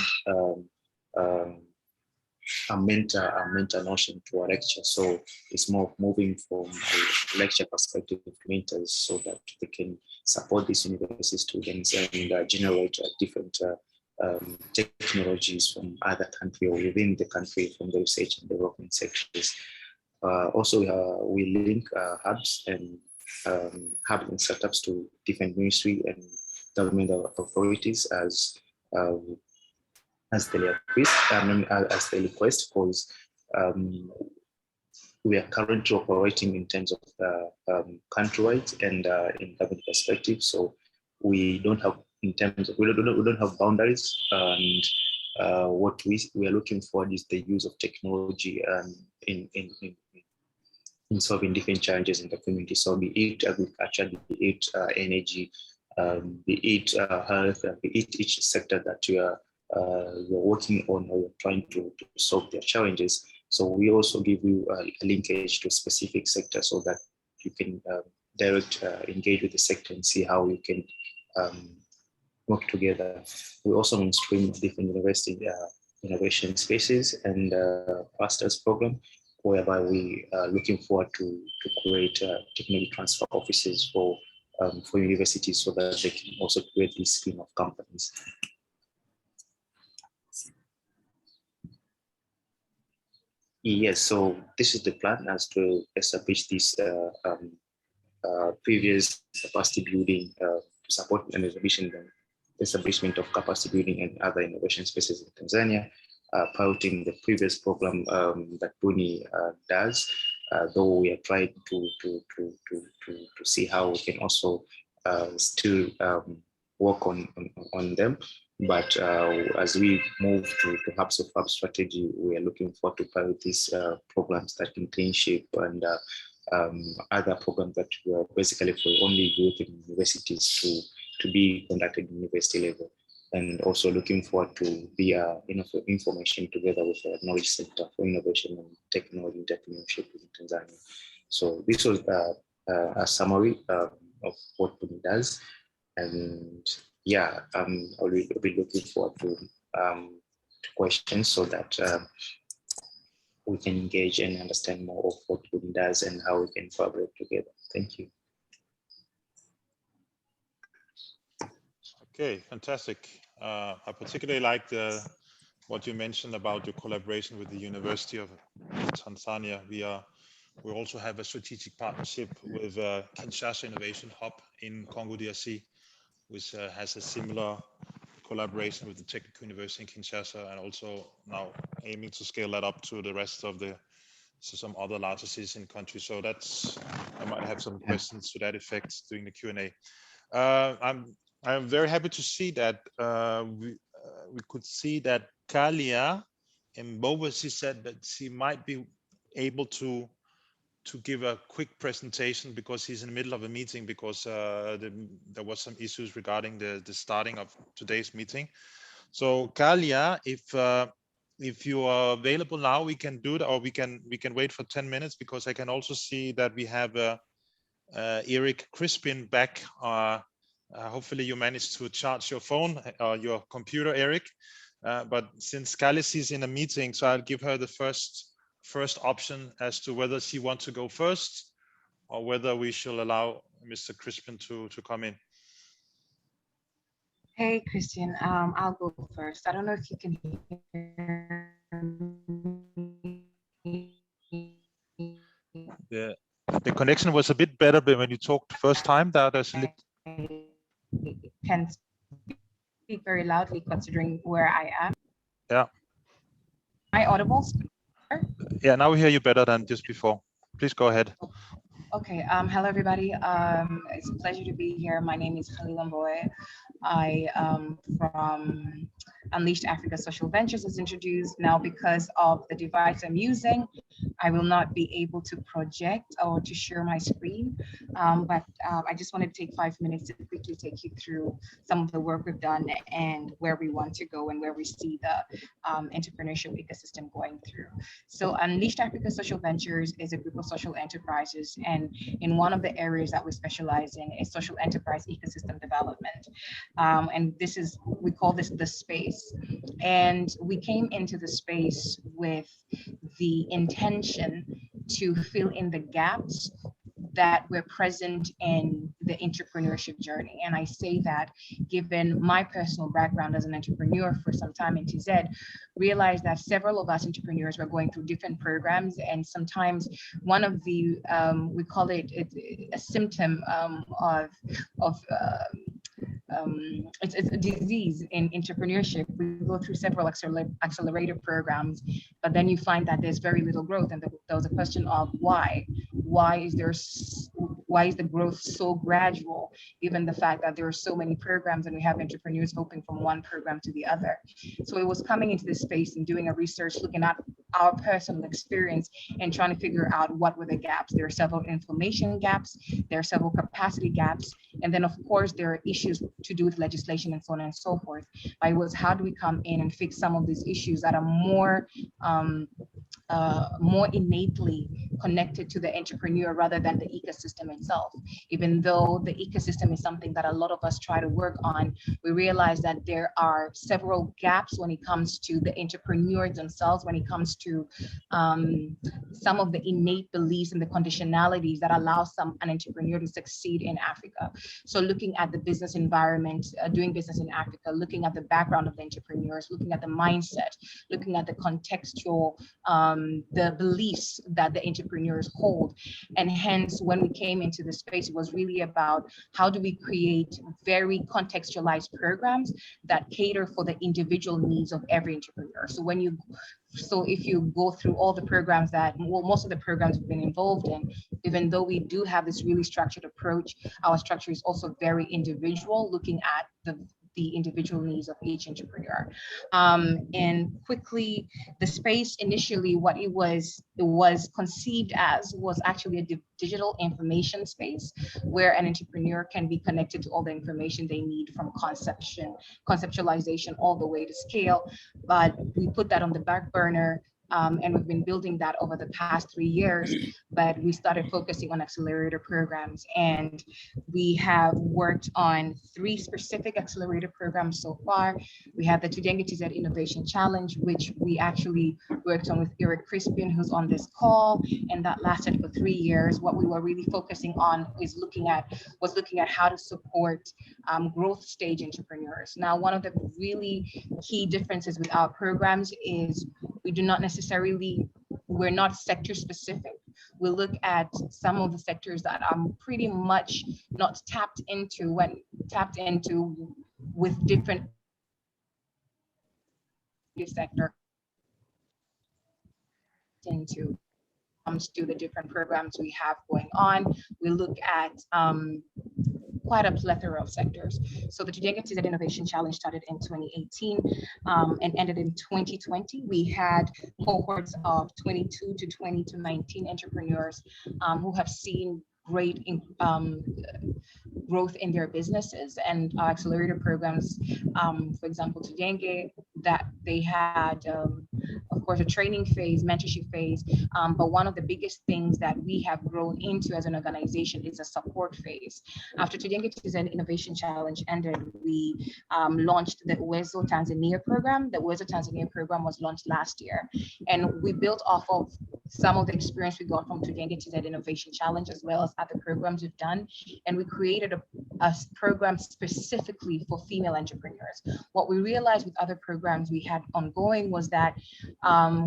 a mentor notion to a lecture. So it's more moving from a lecture perspective to mentors, so that they can support these university students and generate different technologies from other country or within the country from the research and development sectors. Also, we link hubs and startups to different ministry and government authorities as they request, because we are currently operating in terms of countrywide and in government perspective. So we don't have we don't have boundaries, and what we are looking for is the use of technology in solving different challenges in the community. So be it agriculture, be it energy, be it health, be it each sector that you're working on or you're trying to solve their challenges. So we also give you a linkage to a specific sector so that you can direct engage with the sector and see how you can work together. We also mainstream different university innovation spaces and masters program, whereby we are looking forward to create technology transfer offices for universities so that they can also create this scheme of companies. Yes, so this is the plan as to establish this previous capacity building to support and establishment of capacity building and other innovation spaces in Tanzania, piloting the previous program that Buni does, though we are trying to see how we can also still work on them. But as we move to hubs of hub strategy, we are looking forward to pilot these programs like internship and other programs that were basically for only youth in universities to be conducted at university level, and also looking forward to be information together with the knowledge center for innovation and technology entrepreneurship in Tanzania. So this was a summary of what Buni does, and yeah, I'll be looking forward to questions so that we can engage and understand more of what Buni does and how we can collaborate together. Thank you. Okay, fantastic. I particularly liked what you mentioned about your collaboration with the University of Tanzania. We also have a strategic partnership with Kinshasa Innovation Hub in Congo DRC, which has a similar collaboration with the Technical University in Kinshasa, and also now aiming to scale that up to the rest of the some other larger cities in country. So that's, I might have some questions to that effect during the Q&A. I'm very happy to see that we could see that Kalia in Boba, she said that she might be able to give a quick presentation because he's in the middle of a meeting, because there was some issues regarding the starting of today's meeting. So Kalia, if you are available now, we can do it, or we can wait for 10 minutes, because I can also see that we have Eric Crispin back. Hopefully you managed to charge your phone or your computer, Eric. But since Kalis is in a meeting, so I'll give her the first option as to whether she wants to go first or whether we shall allow Mr. Crispin to come in. Hey, Christian, I'll go first. I don't know if you can hear The connection was a bit better when you talked first time. There's a little... Can speak very loudly considering where I am. Yeah. Am I audible? Yeah, now we hear you better than just before. Please go ahead. Okay, hello everybody. It's a pleasure to be here. My name is Khalil Mbowe. I am from Unleashed Africa Social Ventures, as introduced. Now, because of the device I'm using, I will not be able to project or to share my screen, but I just wanted to take 5 minutes to quickly take you through some of the work we've done and where we want to go and where we see the entrepreneurship ecosystem going through. So Unleashed Africa Social Ventures is a group of social enterprises, and in one of the areas that we specialize in is social enterprise ecosystem development. And this is, we call this the space. And we came into the space with the intention to fill in the gaps that were present in the entrepreneurship journey. And I say that given my personal background as an entrepreneur for some time in TZ, realized that several of us entrepreneurs were going through different programs, and sometimes one of the, we call it a symptom it's a disease in entrepreneurship. We go through several accelerator programs, but then you find that there's very little growth. And there was a question of why is the growth so gradual, given the fact that there are so many programs and we have entrepreneurs hopping from one program to the other. So it was coming into this space and doing a research, looking at our personal experience and trying to figure out what were the gaps. There are several information gaps, there are several capacity gaps, and then of course there are issues to do with legislation and so on and so forth. But it was, how do we come in and fix some of these issues that are more innately connected to the entrepreneur rather than the ecosystem itself. Even though the ecosystem is something that a lot of us try to work on, we realize that there are several gaps when it comes to the entrepreneurs themselves, when it comes to some of the innate beliefs and the conditionalities that allow an entrepreneur to succeed in Africa. So looking at the business environment, doing business in Africa, looking at the background of the entrepreneurs, looking at the mindset, looking at the contextual, the beliefs that the entrepreneurs hold. And hence, when we came into the space, it was really about how do we create very contextualized programs that cater for the individual needs of every entrepreneur. So if you go through all the programs that, well, most of the programs we've been involved in, even though we do have this really structured approach, our structure is also very individual, looking at the individual needs of each entrepreneur. And quickly, the space initially, what it was conceived as was actually a digital information space where an entrepreneur can be connected to all the information they need, from conceptualization all the way to scale. But we put that on the back burner. And we've been building that over the past 3 years, but we started focusing on accelerator programs, and we have worked on 3 specific accelerator programs so far. We have the Tudenge TZ Innovation Challenge, which we actually worked on with Eric Crispin, who's on this call, and that lasted for 3 years. What we were really focusing on was looking at how to support growth stage entrepreneurs. Now, one of the really key differences with our programs is we do not necessarily, we're not sector specific. We look at some of the sectors that are pretty much not tapped into with different sector into. comes to the different programs we have going on. We look at quite a plethora of sectors. So the Tujenge TZ Innovation Challenge started in 2018 and ended in 2020. We had cohorts of 22 to 20 to 19 entrepreneurs who have seen great growth in their businesses, and our accelerator programs, for example, Tujenge, that they had, of course, a training phase, mentorship phase, but one of the biggest things that we have grown into as an organization is a support phase. After Tujenge TZ Innovation Challenge ended, we launched the Uwezo Tanzania program. The Uwezo Tanzania program was launched last year, and we built off of some of the experience we got from Tujenge TZ Innovation Challenge, as well as other programs we've done, and we created a program specifically for female entrepreneurs. What we realized with other programs we had ongoing was that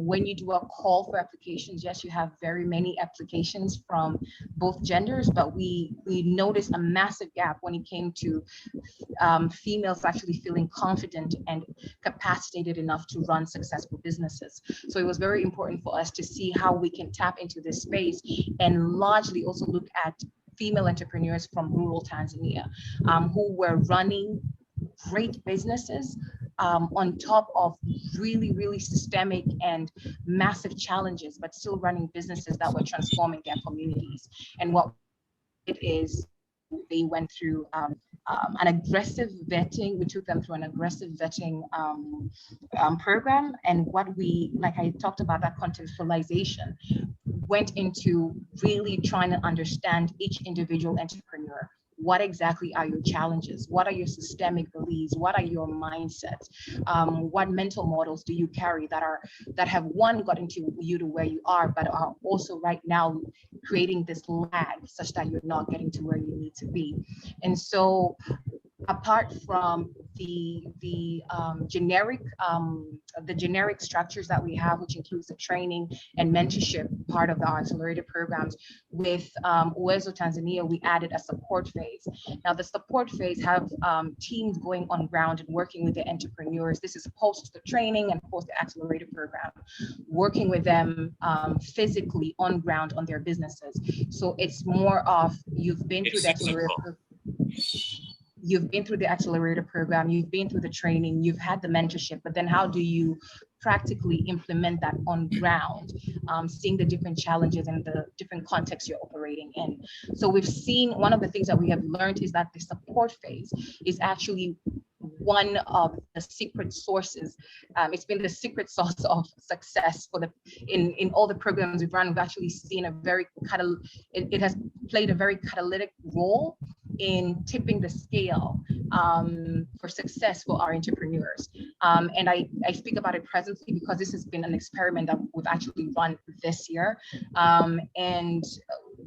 when you do a call for applications, yes, you have very many applications from both genders, but we noticed a massive gap when it came to females actually feeling confident and capacitated enough to run successful businesses. So it was very important for us to see how we can tap into this space and largely also look at female entrepreneurs from rural Tanzania who were running great businesses on top of really, really systemic and massive challenges, but still running businesses that were transforming their communities. And what it is, they went through an aggressive vetting. We took them through an aggressive vetting program. And what we, like I talked about, that contextualization, went into really trying to understand each individual entrepreneur. What exactly are your challenges? What are your systemic beliefs? What are your mindsets? What mental models do you carry that have, one, gotten you to where you are, but are also right now creating this lag such that you're not getting to where you need to be? And so, apart from the generic structures that we have, which includes the training and mentorship part of our accelerator programs, with Uwezo Tanzania, we added a support phase. Now, the support phase have teams going on ground and working with the entrepreneurs. This is post the training and post the accelerator program, working with them physically on ground on their businesses. So it's more of, you've been through the accelerator. You've been through the accelerator program, you've been through the training, you've had the mentorship, but then how do you practically implement that on ground, seeing the different challenges and the different contexts you're operating in? So we've seen, one of the things that we have learned is that the support phase is actually one of the secret sources. It's been the secret sauce of success for in all the programs we've run. We've actually seen a very it has played a very catalytic role in tipping the scale for success for our entrepreneurs. And I speak about it presently because this has been an experiment that we've actually run this year. And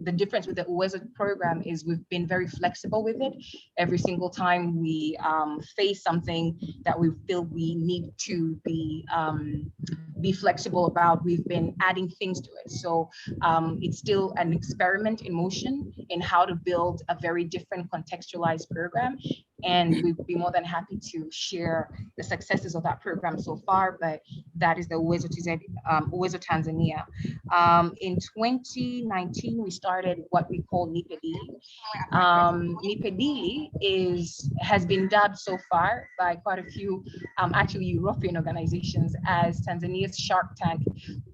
the difference with the Uwezo program is we've been very flexible with it. Every single time we face something that we feel we need to be flexible about, we've been adding things to it. So it's still an experiment in motion in how to build a very different contextualized program. And we'd be more than happy to share the successes of that program so far, but that is the Uwezo Tanzania. In 2019, we started what we call Nipedili. Nipedili has been dubbed so far by quite a few, actually European organizations, as Tanzania's Shark Tank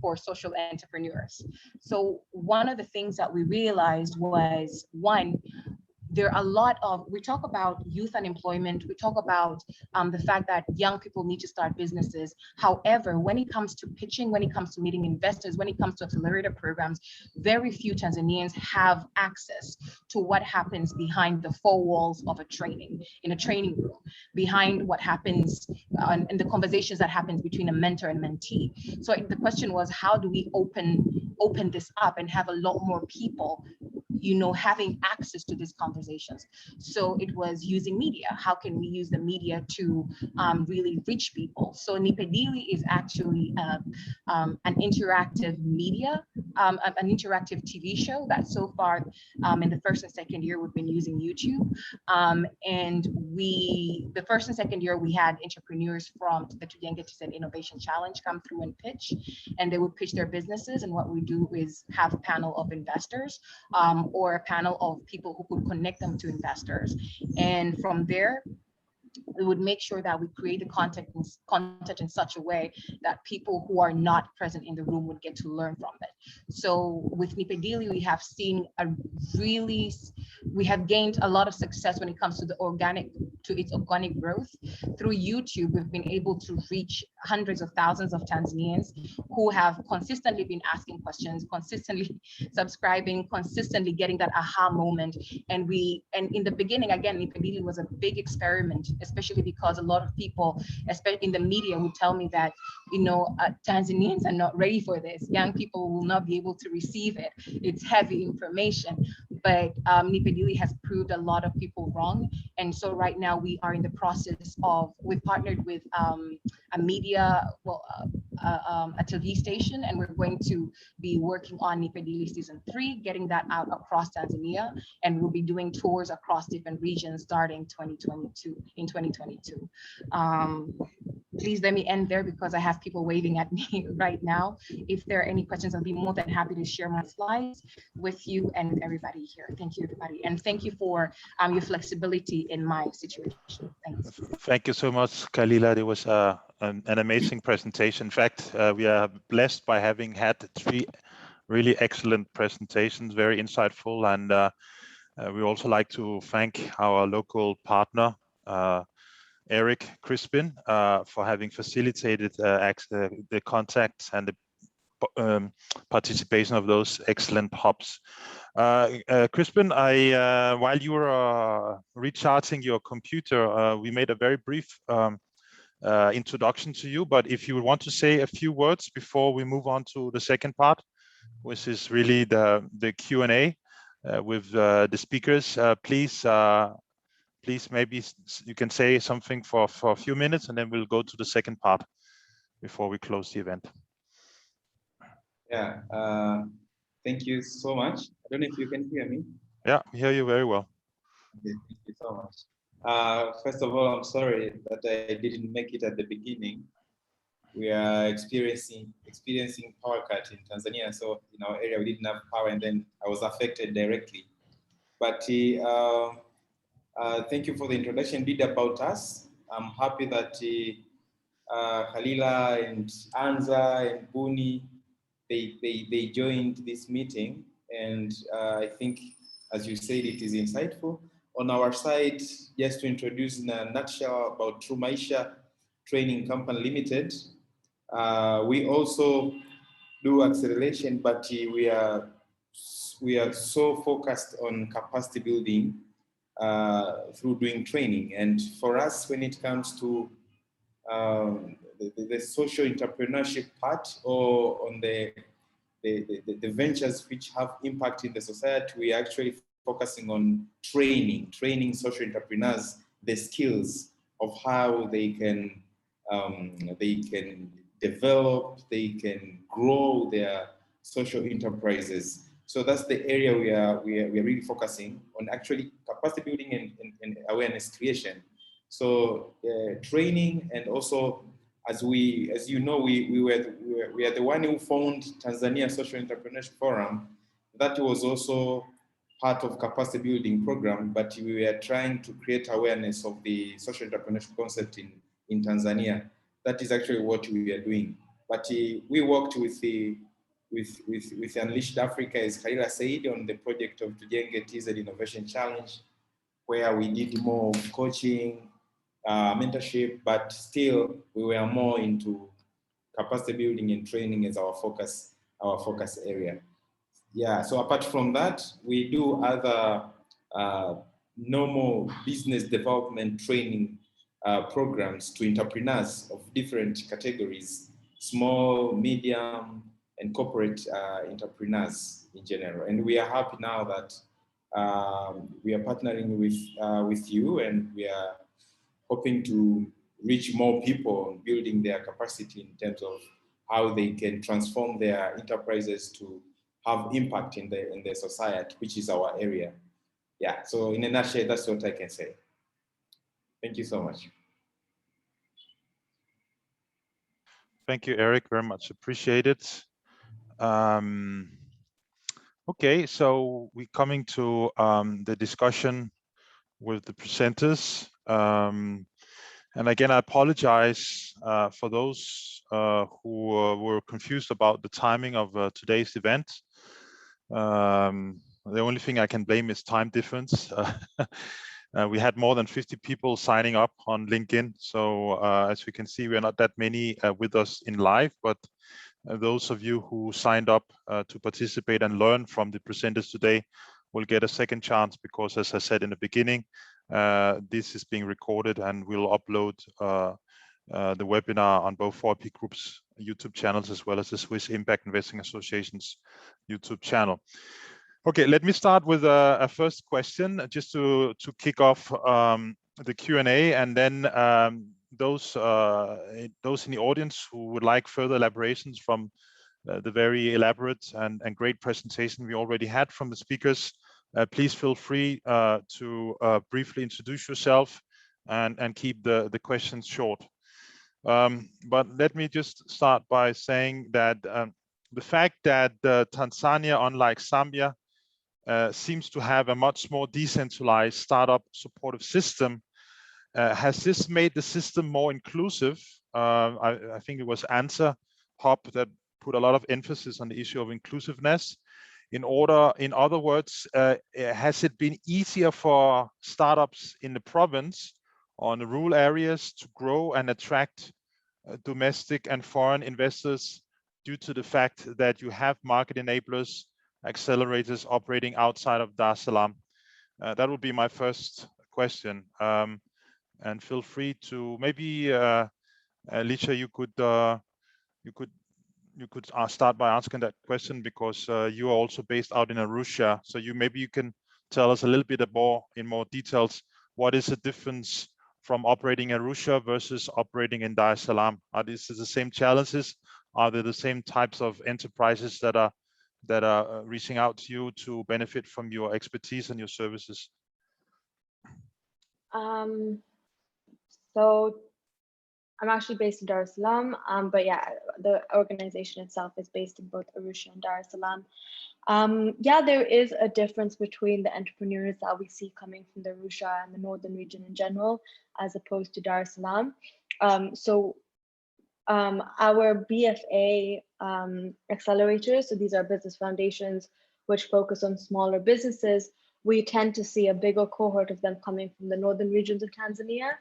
for social entrepreneurs. So one of the things that we realized was, one, there are a lot of, we talk about youth unemployment, we talk about the fact that young people need to start businesses. However, when it comes to pitching, when it comes to meeting investors, when it comes to accelerator programs, very few Tanzanians have access to what happens behind the four walls of a training, in a training room, behind what happens and the conversations that happens between a mentor and mentee. So the question was, how do we open this up and have a lot more people having access to these conversations. So it was using media. How can we use the media to really reach people? So Nipedili is actually an interactive media, an interactive TV show that so far in the first and second year we've been using YouTube. And the first and second year we had entrepreneurs from the Tujenge TZ Innovation Challenge come through and pitch, and they would pitch their businesses. And what we do is have a panel of investors or a panel of people who could connect them to investors. And from there, we would make sure that we create the content in such a way that people who are not present in the room would get to learn from it. So with Nipedili, we have gained a lot of success when it comes to its organic growth. Through YouTube, we've been able to reach hundreds of thousands of Tanzanians who have consistently been asking questions, consistently subscribing, consistently getting that aha moment. And in the beginning, again, Nipedili was a big experiment, especially because a lot of people, especially in the media, would tell me that, Tanzanians are not ready for this. Young people will not be able to receive it. It's heavy information. But Nipedili has proved a lot of people wrong. And so right now we are in the process we've partnered with a media, a TV station, and we're going to be working on Nipedili season 3, getting that out across Tanzania, and we'll be doing tours across different regions starting 2022. Please let me end there because I have people waving at me right now. If there are any questions, I'll be more than happy to share my slides with you and with everybody here. Thank you, everybody. And thank you for your flexibility in my situation. Thanks. Thank you so much, Kalila. It was an amazing presentation. In fact, we are blessed by having had 3 really excellent presentations, very insightful. And we also like to thank our local partner, Eric Crispin, for having facilitated the contacts and the participation of those excellent hubs. Crispin, while you were recharging your computer, we made a very brief introduction to you, but if you want to say a few words before we move on to the second part, which is really the Q&A with the speakers, please maybe you can say something for a few minutes, and then we'll go to the second part before we close the event. Yeah, thank you so much. I don't know if you can hear me. Yeah, we hear you very well. Okay, thank you so much. First of all, I'm sorry that I didn't make it at the beginning. We are experiencing power cut in Tanzania. So in our area, we didn't have power, and then I was affected directly. But thank you for the introduction bit about us. I'm happy that Khalila and Anza and Buni, they joined this meeting, and I think, as you said, it is insightful. On our side, just to introduce in a nutshell about True Maisha Training Company Limited, we also do acceleration, but we are so focused on capacity building through doing training. And for us, when it comes to the social entrepreneurship part, or on the ventures which have impact in the society, we are actually focusing on training social entrepreneurs, the skills of how they can develop, they can grow their social enterprises. So that's the area we are really focusing on, actually capacity building and awareness creation. So training, and also, as you know, we are the one who found Tanzania Social Entrepreneurship Forum. That was also part of capacity building program, but we are trying to create awareness of the social entrepreneurship concept in Tanzania. That is actually what we are doing. But we worked with Unleashed Africa, as Khalila said, on the project of Tujenge TZ Innovation Challenge, where we did more coaching, mentorship, but still we were more into capacity building and training as our focus area. Yeah, so apart from that, we do other normal business development training programs to entrepreneurs of different categories, small, medium, and corporate entrepreneurs in general. And we are happy now that we are partnering with you, and we are hoping to reach more people, building their capacity in terms of how they can transform their enterprises to have impact in the society, which is our area. Yeah, so in a nutshell, that's what I can say. Thank you so much. Thank you, Eric, very much appreciated. Okay, so we're coming to the discussion with the presenters. And again, I apologize for those who were confused about the timing of today's event. The only thing I can blame is time difference. We had more than 50 people signing up on LinkedIn. So as we can see, we're not that many with us in live, but those of you who signed up to participate and learn from the presenters today will get a second chance, because as I said in the beginning, this is being recorded and we'll upload the webinar on both 4IP Group's YouTube channels as well as the Swiss Impact Investing Association's YouTube channel. Okay, let me start with a first question just to kick off the Q&A, and then those in the audience who would like further elaborations from the very elaborate and great presentation we already had from the speakers, please feel free to briefly introduce yourself and keep the questions short. But let me just start by saying that the fact that Tanzania, unlike Zambia, seems to have a much more decentralized startup supportive system, has this made the system more inclusive? I think it was Answer Hub that put a lot of emphasis on the issue of inclusiveness. In other words, has it been easier for startups in the province or in the rural areas to grow and attract domestic and foreign investors due to the fact that you have market enablers, accelerators operating outside of Dar es Salaam? That would be my first question. And feel free to maybe, Alicia, you could start by asking that question, because you are also based out in Arusha. So maybe you can tell us a little bit more in more details. What is the difference from operating in Arusha versus operating in Dar es Salaam? Are these the same challenges? Are they the same types of enterprises that are reaching out to you to benefit from your expertise and your services? So I'm actually based in Dar es Salaam, but yeah, the organization itself is based in both Arusha and Dar es Salaam. Yeah, there is a difference between the entrepreneurs that we see coming from the Arusha and the northern region in general, as opposed to Dar es Salaam. Our BFA accelerators, so these are business foundations which focus on smaller businesses, we tend to see a bigger cohort of them coming from the northern regions of Tanzania.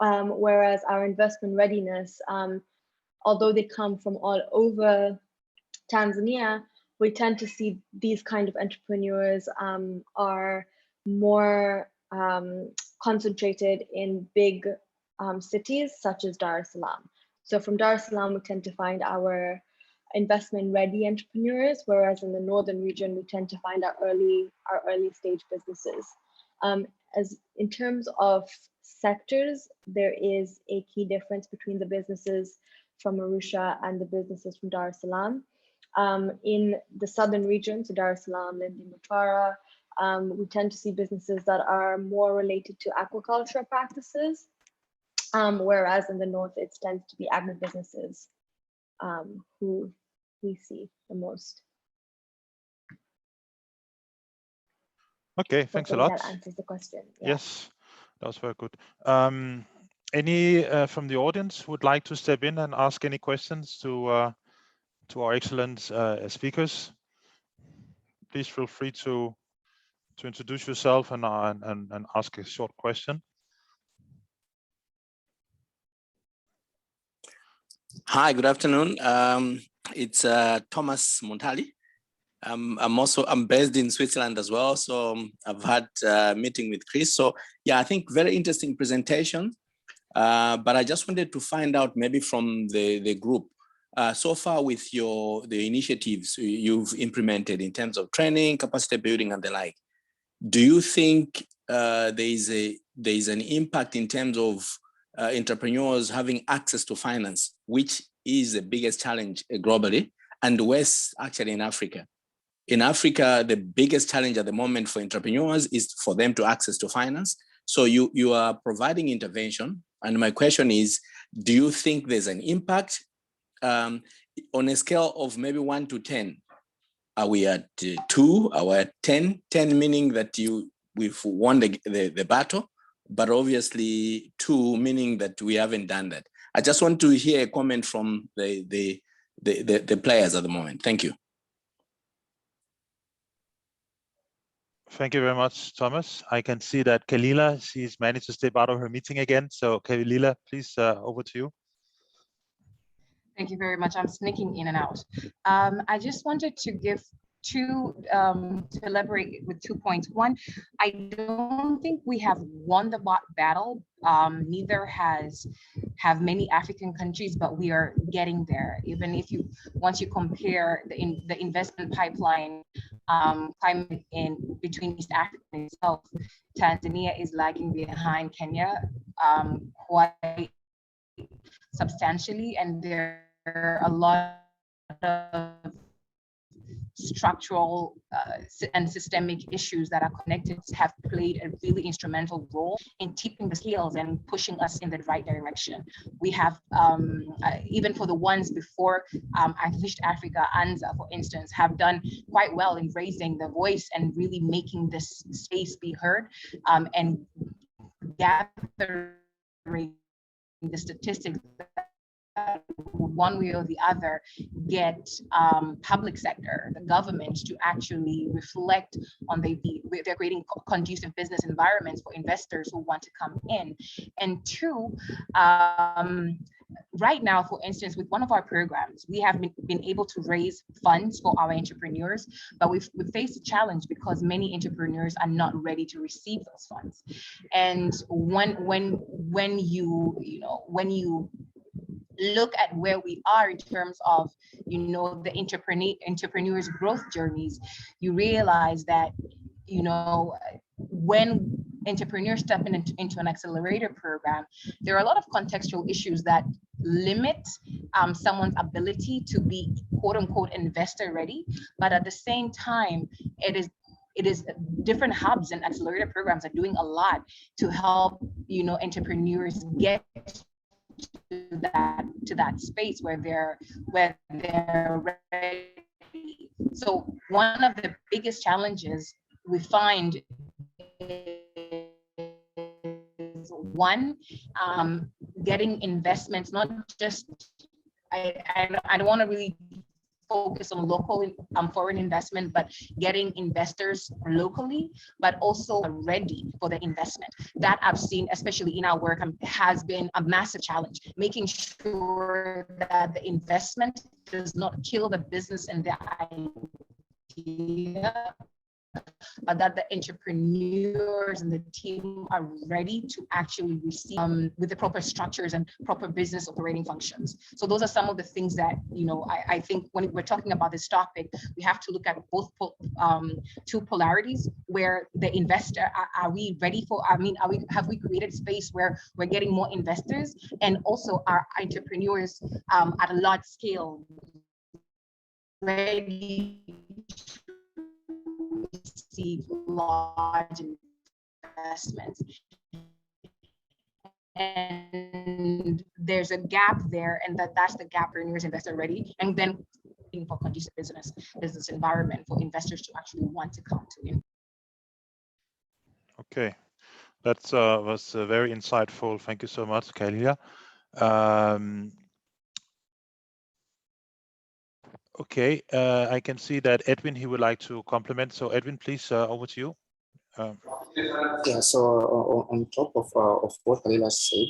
Whereas our investment readiness, although they come from all over Tanzania, we tend to see these kind of entrepreneurs are more concentrated in big cities such as Dar es Salaam. So from Dar es Salaam, we tend to find our investment ready entrepreneurs, whereas in the northern region, we tend to find our early stage businesses. As in terms of sectors, there is a key difference between the businesses from Arusha and the businesses from Dar es Salaam. In the southern region, so Dar es Salaam, Lindi, Mtwara, we tend to see businesses that are more related to aquaculture practices, whereas in the north, it tends to be agribusinesses who we see the most. Okay, thanks a lot. That answers the question. Yeah. Yes, that was very good. Any from the audience would like to step in and ask any questions to our excellent speakers? Please feel free to introduce yourself and ask a short question. Hi, good afternoon. It's Thomas Montali. I'm based in Switzerland as well, so I've had a meeting with Chris. So yeah, I think very interesting presentation. But I just wanted to find out maybe from the group, so far with the initiatives you've implemented in terms of training, capacity building, and the like. do you think there is an impact in terms of entrepreneurs having access to finance, which is the biggest challenge globally, and worse actually in Africa? In Africa, the biggest challenge at the moment for entrepreneurs is for them to access to finance. So you are providing intervention. And my question is, do you think there's an impact on a scale of maybe 1 to 10? Are we at 2? Are we at 10? 10 meaning that we've won the battle, but obviously 2 meaning that we haven't done that. I just want to hear a comment from the players at the moment. Thank you. Thank you very much, Thomas. I can see that Kalila, she's managed to step out of her meeting again. So Kalila, please, over to you. Thank you very much. I'm sneaking in and out. I just wanted to give to elaborate with 2 points. One, I don't think we have won the battle. Neither have many African countries, but we are getting there. Even if once you compare the investment pipeline climate between East Africa and itself, Tanzania is lagging behind Kenya quite substantially, and there are a lot of structural and systemic issues that are connected have played a really instrumental role in tipping the scales and pushing us in the right direction. We have, even for the ones before Unleashed Africa, ANZA, for instance, have done quite well in raising the voice and really making this space be heard, and gathering the statistics that one way or the other get public sector, the government, to actually reflect on they're creating conducive business environments for investors who want to come in. And 2, right now, for instance, with one of our programs, we have been able to raise funds for our entrepreneurs, but we've faced a challenge because many entrepreneurs are not ready to receive those funds. And when you look at where we are in terms of, the entrepreneurs' growth journeys, you realize that, when entrepreneurs step into an accelerator program, there are a lot of contextual issues that limit someone's ability to be quote unquote investor ready. But at the same time, it is different hubs and accelerator programs are doing a lot to help, entrepreneurs get to that space where they're ready. So one of the biggest challenges we find is one, getting investments, not just I don't want to really focus on local foreign investment, but getting investors locally, but also ready for the investment. That I've seen, especially in our work, has been a massive challenge, making sure that the investment does not kill the business and the idea, but that the entrepreneurs and the team are ready to actually receive with the proper structures and proper business operating functions. So those are some of the things that, I think when we're talking about this topic, we have to look at both 2 polarities, where the investor, are we ready for, have we created space where we're getting more investors, and also our entrepreneurs at a large scale ready to receive large investments. And there's a gap there, and that's the gap entrepreneurs investor ready, and then for conducive business environment for investors to actually want to come to in. Okay, that was very insightful. Thank you so much, Kalia. Okay, I can see that Edwin, he would like to compliment. So Edwin, please, over to you. Yeah, so on top of what Kalila said,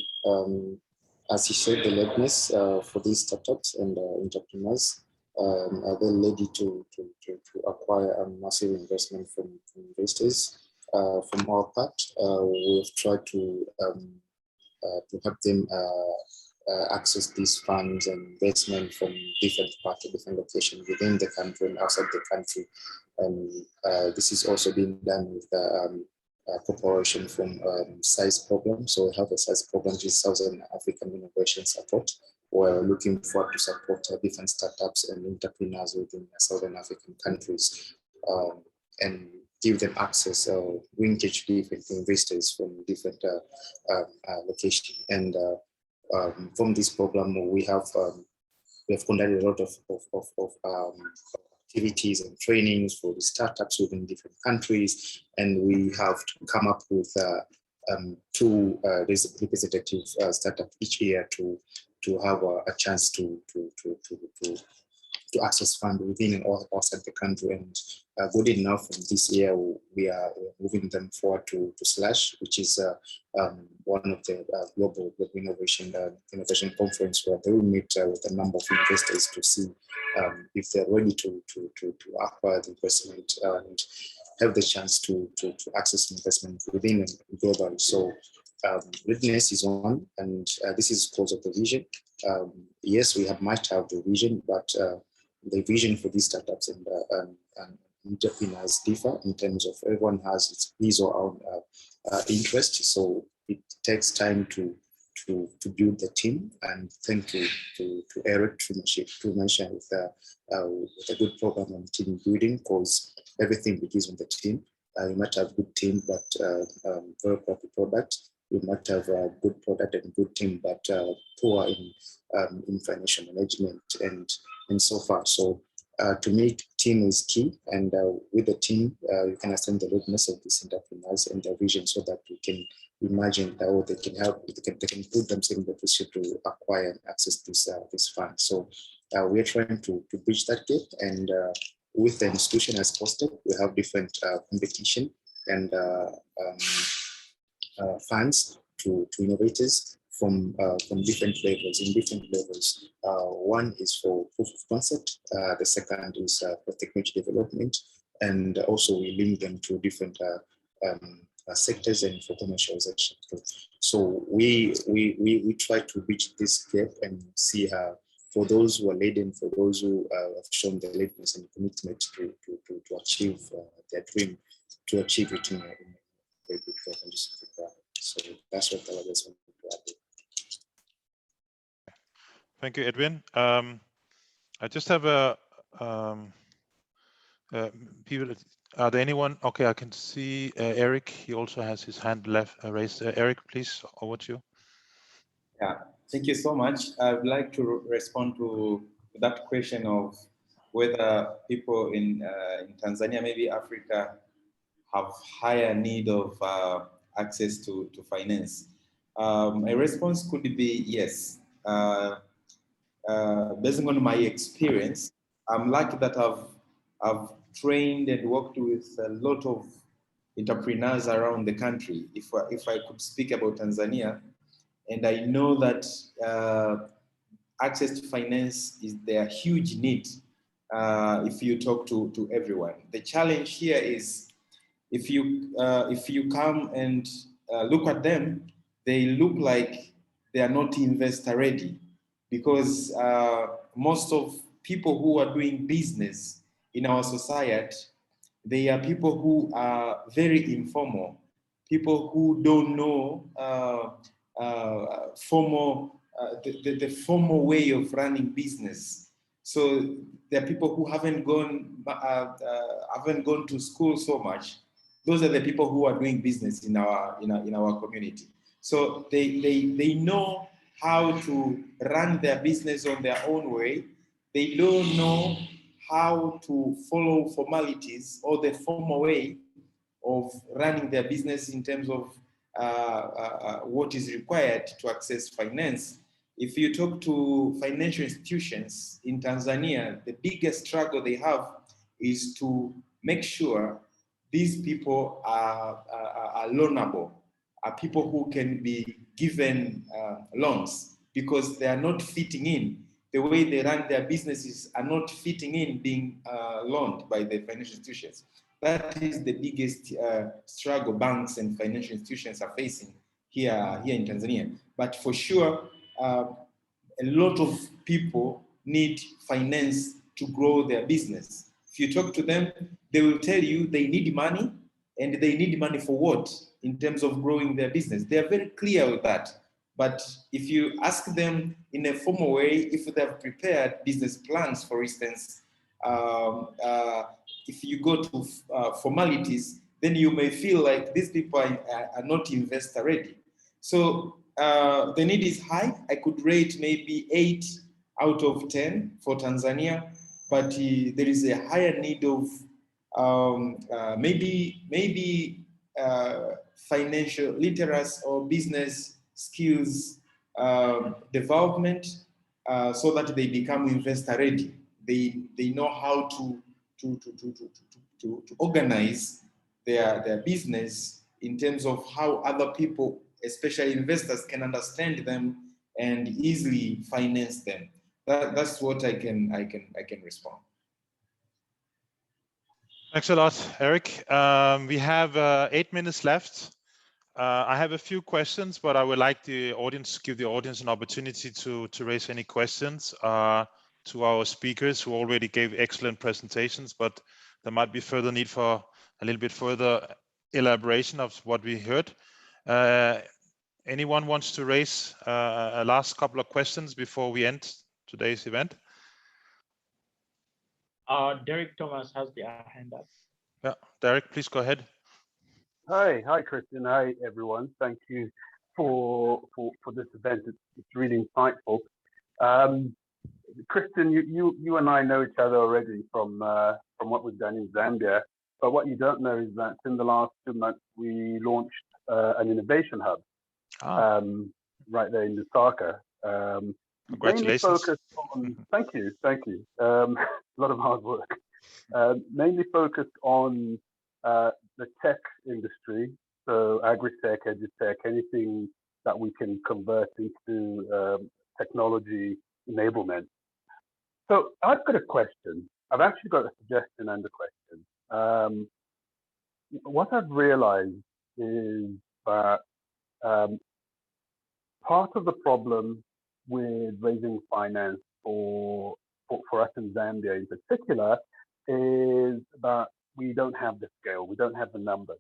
as he said, the readiness for these startups and entrepreneurs, are they ready to acquire a massive investment from investors? From our part, we've tried to help them access these funds and investment from different parts of different locations within the country and outside the country. This is also being done with cooperation from SIZE program. So we have a SIZE program, which is Southern African Innovation Support. We're looking forward to support different startups and entrepreneurs within Southern African countries and give them access, we engage different investors from different locations. And from this program, we have conducted a lot of activities and trainings for the startups within different countries, and we have come up with two representative startups each year to have a chance to access funds within or outside the country. And good enough, this year we are moving them forward to Slash, which is one of the global innovation conference, where they will meet with a number of investors to see if they're ready to acquire the investment and have the chance to access investment within and globally. So Readiness is one, and this is because of the vision. Yes, we might have the vision, but the vision for these startups and entrepreneurs differ in terms of everyone has his or own interest. So it takes time to build the team, and thank you to Eric True Maisha with a good program on team building, because everything begins with the team. You might have a good team, but very crappy product. You might have a good product and good team, but poor in financial management and so far. So to me, team is key, and with the team, you can understand the readiness of these entrepreneurs and their vision, so that we can imagine how they can help. They can put themselves in the position to acquire and access this fund. So we are trying to bridge that gap, and with the institution as hosted, we have different competition and funds to innovators from different levels, in different levels. One is for proof of concept, the second is for technology development, and also we link them to different sectors and for commercialization. So we try to reach this gap and see how, for those who are leading, for those who have shown the readiness and commitment to achieve their dream, to achieve it in a very good way. So that's what I just want to add. Thank you, Edwin. I just have a people. Are there anyone? Okay, I can see Eric. He also has his hand raised. Eric, please, over to you. Yeah, thank you so much. I'd like to respond to that question of whether people in Tanzania, maybe Africa, have higher need of access to finance. My response could be yes. Based on my experience, I'm lucky that I've trained and worked with a lot of entrepreneurs around the country. If I could speak about Tanzania, and I know that access to finance is their huge need if you talk to everyone. The challenge here is if you come and look at them, they look like they are not investor ready, because most of people who are doing business in our society, they are people who are very informal, people who don't know the formal way of running business. So there are people who haven't gone to school so much. Those are the people who are doing business in our community. So they know how to run their business on their own way. They don't know how to follow formalities or the formal way of running their business in terms of what is required to access finance. If you talk to financial institutions in Tanzania, the biggest struggle they have is to make sure these people are loanable, are people who can be given loans, because they are not fitting in. The way they run their businesses are not fitting in being loaned by the financial institutions. That is the biggest struggle banks and financial institutions are facing here in Tanzania. But for sure, a lot of people need finance to grow their business. If you talk to them, they will tell you they need money, and they need money for what in terms of growing their business. They are very clear with that. But if you ask them in a formal way, if they have prepared business plans, for instance, if you go to formalities, then you may feel like these people are not investor ready. So the need is high. I could rate maybe 8 out of 10 for Tanzania, but there is a higher need of maybe financial literacy or business skills development, so that they become investor ready. They know how to organize their business in terms of how other people, especially investors, can understand them and easily finance them. That's what I can respond. Thanks a lot, Eric. We have 8 minutes left. I have a few questions, but I would like the audience, give the audience an opportunity to raise any questions to our speakers who already gave excellent presentations, but there might be further need for a little bit further elaboration of what we heard. Anyone wants to raise a last couple of questions before we end today's event? Derek Thomas has the hand up. Yeah, Derek, please go ahead. Hi, Christian. Hi, everyone. Thank you for this event. It's really insightful. Christian, you and I know each other already from what we've done in Zambia. But what you don't know is that in the last 2 months we launched an innovation hub right there in Lusaka. Congratulations. Thank you. A lot of hard work. Mainly focused on the tech industry, so agri-tech, edu-tech, anything that we can convert into technology enablement. So I've got a question. I've actually got a suggestion and a question. What I've realized is that part of the problem with raising finance for us in Zambia in particular is that we don't have the scale, we don't have the numbers.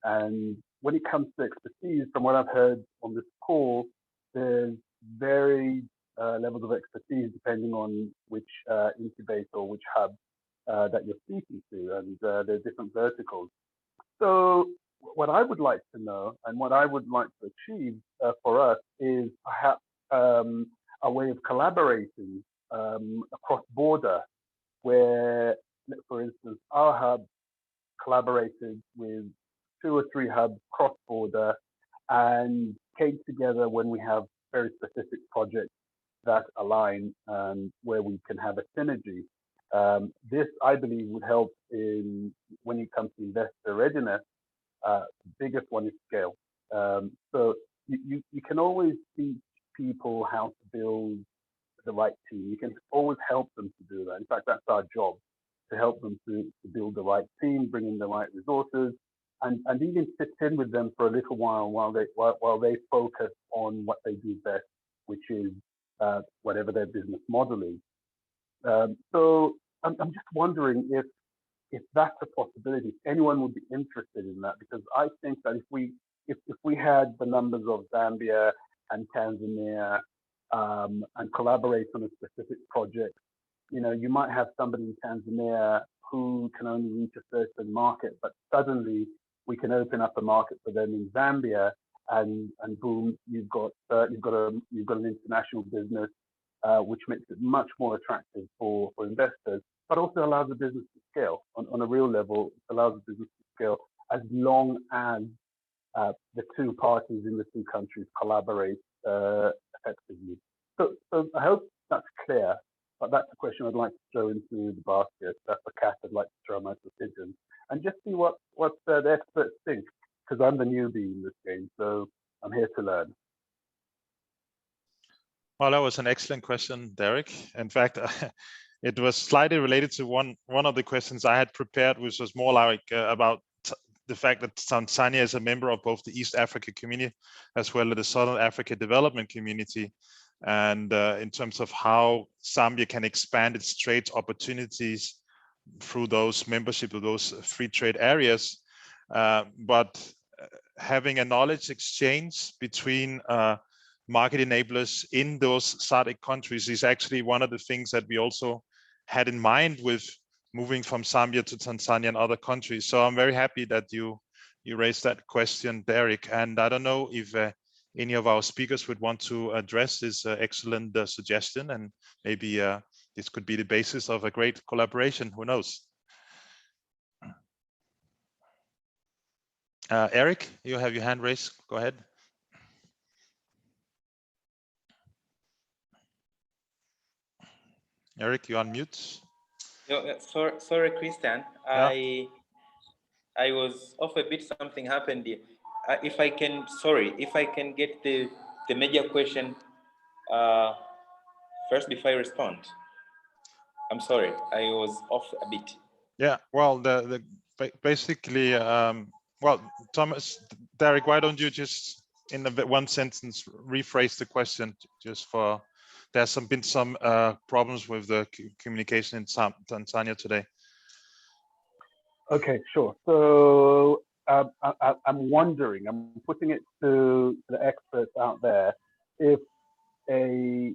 And when it comes to expertise, from what I've heard on this call, there's varied levels of expertise depending on which incubator or which hub that you're speaking to, and there are different verticals. So what I would like to know and what I would like to achieve for us is perhaps a way of collaborating across border, where, for instance, our hub collaborated with 2 or 3 hubs cross-border and came together when we have very specific projects that align, where we can have a synergy. This, I believe, would help when it comes to investor readiness. The biggest one is scale. So you can always teach people how to build the right team. You can always help them to do that. In fact, that's our job, to help them to build the right team, bring in the right resources, and even sit in with them for a little while they focus on what they do best, which is whatever their business model is. So I'm just wondering if that's a possibility, if anyone would be interested in that, because I think that if we had the numbers of Zambia and Tanzania and collaborate on a specific project, you might have somebody in Tanzania who can only reach a certain market, but suddenly we can open up a market for them in Zambia, and boom, you've got an international business, which makes it much more attractive for investors, but also allows the business to scale on a real level. It allows the business to scale as long as the 2 parties in the 2 countries collaborate effectively. So I hope that's clear, but that's a question I'd like to throw into the basket. That's a cat I'd like to throw my pigeon, and just see what the experts think, because I'm the newbie in this game, so I'm here to learn. Well, that was an excellent question, Derek. In fact, it was slightly related to one of the questions I had prepared, which was more like about the fact that Tanzania is a member of both the East Africa Community as well as the Southern Africa Development Community, and in terms of how Zambia can expand its trade opportunities through those membership of those free trade areas, but having a knowledge exchange between market enablers in those SADC countries is actually one of the things that we also had in mind with moving from Zambia to Tanzania and other countries. So I'm very happy that you raised that question, Derek. And I don't know if any of our speakers would want to address this excellent suggestion, and maybe this could be the basis of a great collaboration. Who knows? Eric, you have your hand raised. Go ahead. Eric, you unmute. Sorry, Christian. Yeah. I was off a bit. Something happened here. If I can get the major question first before I respond. I'm sorry, I was off a bit. Yeah. Well, basically, well, Thomas, Derek, why don't you just in one sentence rephrase the question, just for there's been some problems with the communication in Tanzania today. Okay, sure. So I'm wondering, I'm putting it to the experts out there, if a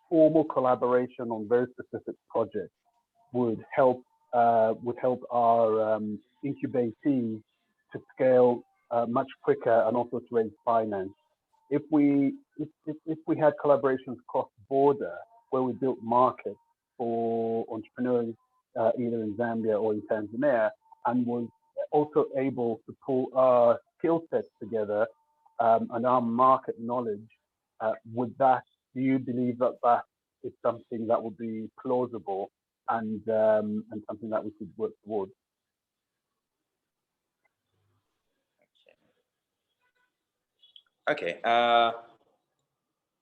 formal collaboration on very specific projects would help our incubatees to scale much quicker and also to raise finance. If we had collaborations cross border where we built markets for entrepreneurs either in Zambia or in Tanzania, and was also able to pull our skill sets together and our market knowledge, do you believe that is something that would be plausible and something that we could work towards? Okay.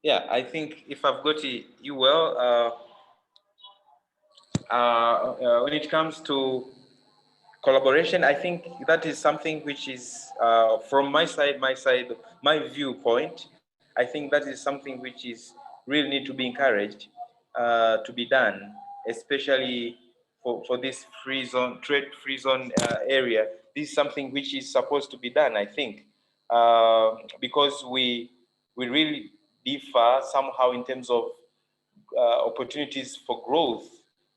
Yeah, I think if I've got you well, when it comes to collaboration, I think that is something which is, from my viewpoint, I think that is something which is really need to be encouraged to be done, especially for this trade-free zone area. This is something which is supposed to be done, I think, because we really differ somehow in terms of opportunities for growth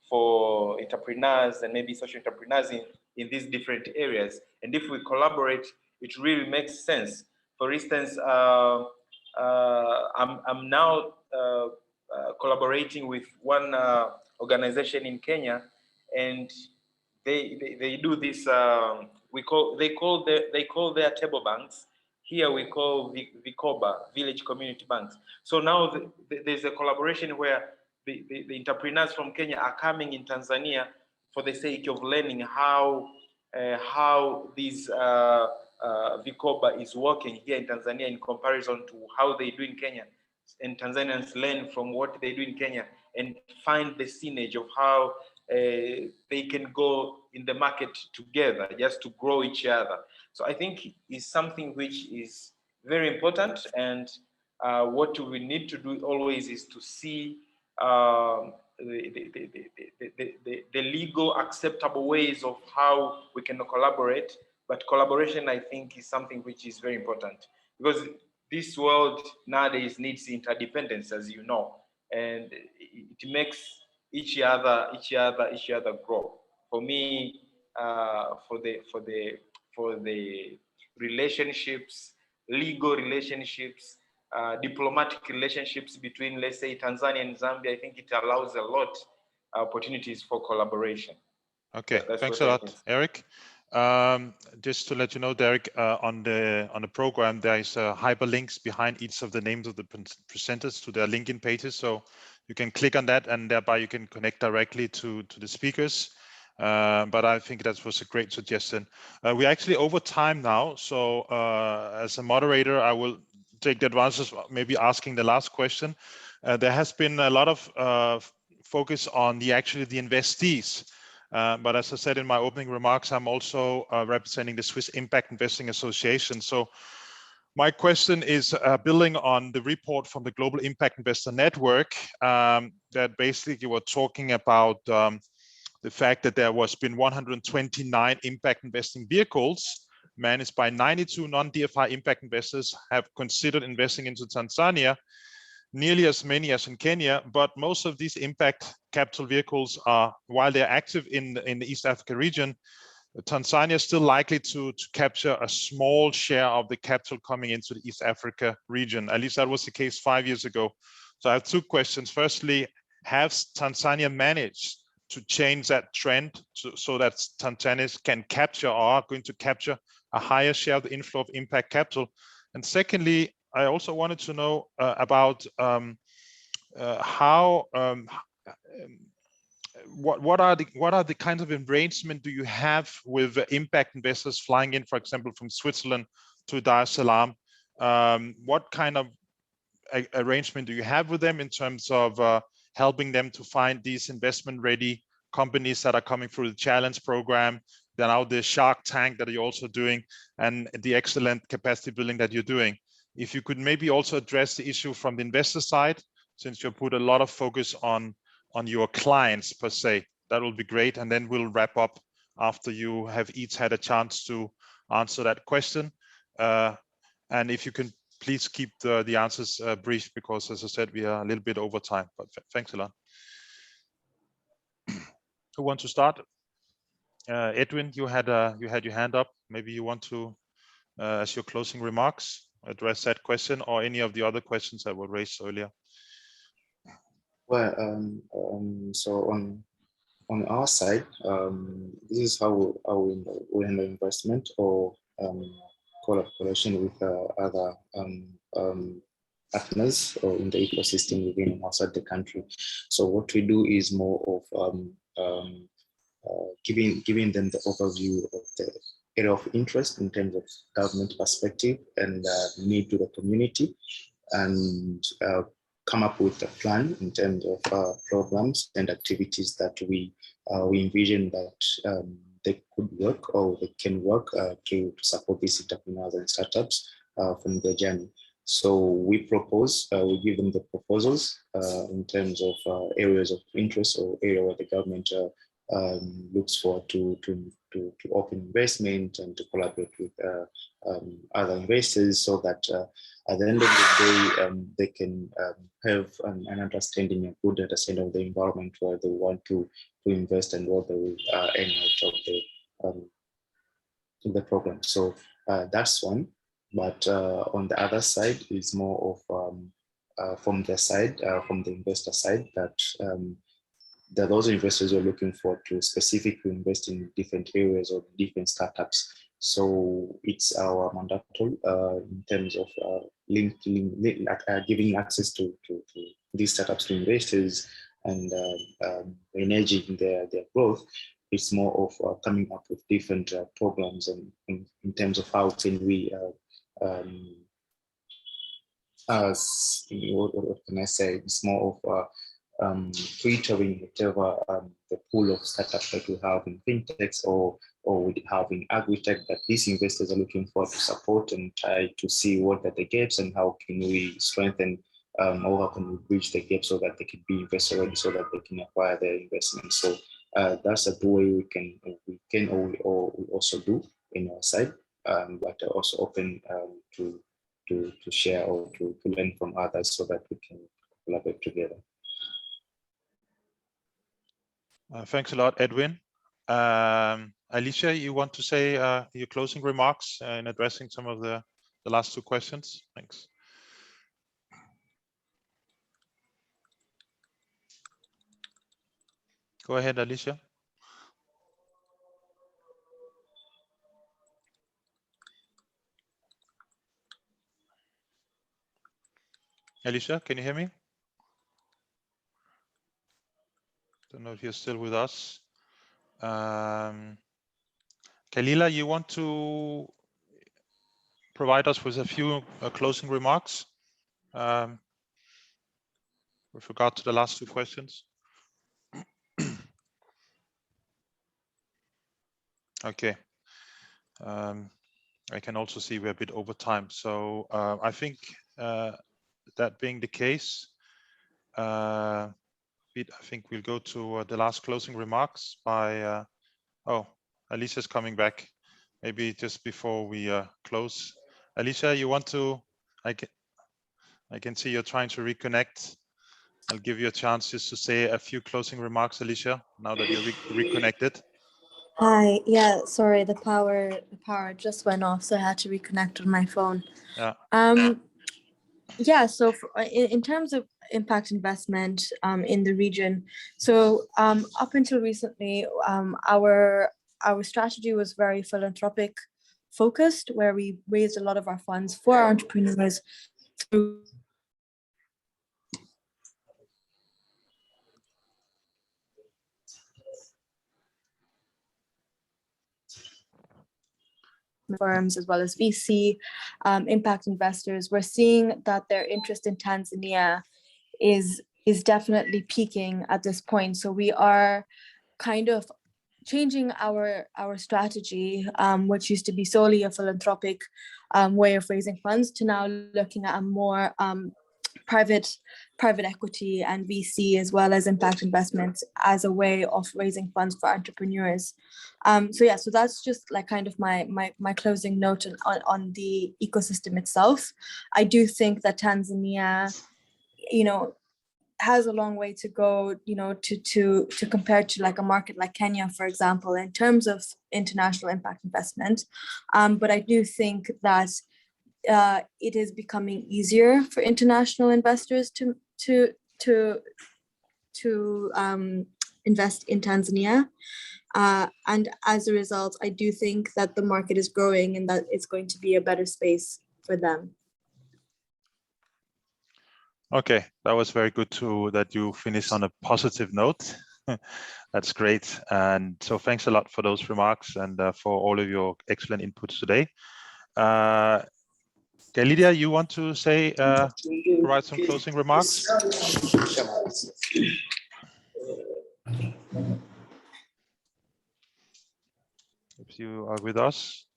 for entrepreneurs and maybe social entrepreneurs in these different areas. And if we collaborate, it really makes sense. For instance, I'm now collaborating with one organization in Kenya, and they do this. They call their table banks. Here we call Vikoba, Village Community Banks. So now there's a collaboration where the entrepreneurs from Kenya are coming in Tanzania for the sake of learning how this Vikoba is working here in Tanzania in comparison to how they do in Kenya. And Tanzanians learn from what they do in Kenya and find the synergy of how they can go in the market together just to grow each other. So I think it's something which is very important, and what we need to do always is to see the legal acceptable ways of how we can collaborate. But collaboration, I think, is something which is very important, because this world nowadays needs interdependence, as you know, and it makes each other grow. For me, for the relationships, legal relationships, diplomatic relationships between, let's say, Tanzania and Zambia, I think it allows a lot opportunities for collaboration. Okay, thanks a lot, Eric. Just to let you know, Derek, on the program, there is hyperlinks behind each of the names of the presenters to their LinkedIn pages, so you can click on that, and thereby you can connect directly to the speakers. But I think that was a great suggestion. We're actually over time now, so as a moderator, I will take the advantage of maybe asking the last question. There has been a lot of focus on the investees. But as I said in my opening remarks, I'm also representing the Swiss Impact Investing Association. So my question is building on the report from the Global Impact Investor Network that basically were talking about the fact that there was been 129 impact investing vehicles managed by 92 non-DFI impact investors have considered investing into Tanzania, nearly as many as in Kenya, but most of these impact capital vehicles are, while they're active in the East Africa region, Tanzania is still likely to capture a small share of the capital coming into the East Africa region. At least that was the case 5 years ago. So I have two questions. Firstly, has Tanzania managed to change that trend so that Tanzanians can capture or are going to capture a higher share of the inflow of impact capital? And secondly, I also wanted to know about what are the kinds of arrangement do you have with impact investors flying in, for example, from Switzerland to Dar es Salaam? What kind of arrangement do you have with them in terms of helping them to find these investment-ready companies that are coming through the challenge program, then out the Shark Tank that you're also doing, and the excellent capacity building that you're doing? If you could maybe also address the issue from the investor side, since you put a lot of focus on your clients per se, that will be great. And then we'll wrap up after you have each had a chance to answer that question. And if you can please keep the answers brief, because as I said, we are a little bit over time, but thanks a lot. Who wants to start? Edwin, you had your hand up. Maybe you want to, as your closing remarks, address that question or any of the other questions that were raised earlier. Well, so on our side, this is how we handle investment or collaboration with other partners or in the ecosystem within and outside the country. So what we do is more of giving them the overview of the area of interest in terms of government perspective and need to the community, and come up with a plan in terms of programs and activities that we envision that they could work or they can work to support these entrepreneurs and startups from their journey. So we propose, we give them the proposals in terms of areas of interest or area where the government looks for to open investment and to collaborate with other investors, so that at the end of the day, they can have an understanding, a good understanding of the environment where they want to invest and what they will earn out of the program. So that's one. But on the other side is more of from the side, from the investor side, that those investors are looking for to specifically invest in different areas or different startups. So it's our mandatory in terms of giving access to these startups to investors and managing their growth. It's more of coming up with different programs and in terms of how can we what can I say? It's more of filtering whatever the pool of startups that we have in fintechs or we have in agri-tech that these investors are looking for to support and try to see what are the gaps and how can we strengthen or how can we bridge the gap so that they can be investor ready, so that they can acquire their investment. So that's a way we can or we also do in our side, but also open to share or to learn from others so that we can collaborate together. Thanks a lot, Edwin. Alicia, you want to say your closing remarks in addressing some of the last two questions? Thanks. Go ahead, Alicia. Alicia, can you hear me? Don't know if you're still with us. Kalila, you want to provide us with a few closing remarks with regard to the last two questions? Okay. I can also see we're a bit over time. So I think that being the case, we I think we'll go to the last closing remarks by, oh, Alicia's coming back. Maybe just before we close. Alicia, you want to, I can see you're trying to reconnect. I'll give you a chance just to say a few closing remarks, Alicia, now that you're reconnected. Hi, yeah, sorry, the power just went off, so I had to reconnect on my phone. Yeah. Yeah, so in terms of impact investment in the region, so up until recently, our strategy was very philanthropic focused, where we raised a lot of our funds for our entrepreneurs through firms as well as VC impact investors. We're seeing that their interest in Tanzania is definitely peaking at this point. So we are kind of changing our strategy, which used to be solely a philanthropic way of raising funds, to now looking at a more private equity and VC as well as impact investments as a way of raising funds for entrepreneurs. So yeah, so that's just like kind of my closing note on the ecosystem itself. I do think that Tanzania, you know, has a long way to go, you know, to compare to like a market like Kenya, for example, in terms of international impact investment. But I do think that it is becoming easier for international investors to invest in Tanzania. And as a result, I do think that the market is growing and that it's going to be a better space for them. Okay, that was very good that you finish on a positive note. That's great. And so thanks a lot for those remarks and for all of your excellent inputs today. Lydia, you want to say, provide some closing remarks? If you are with us.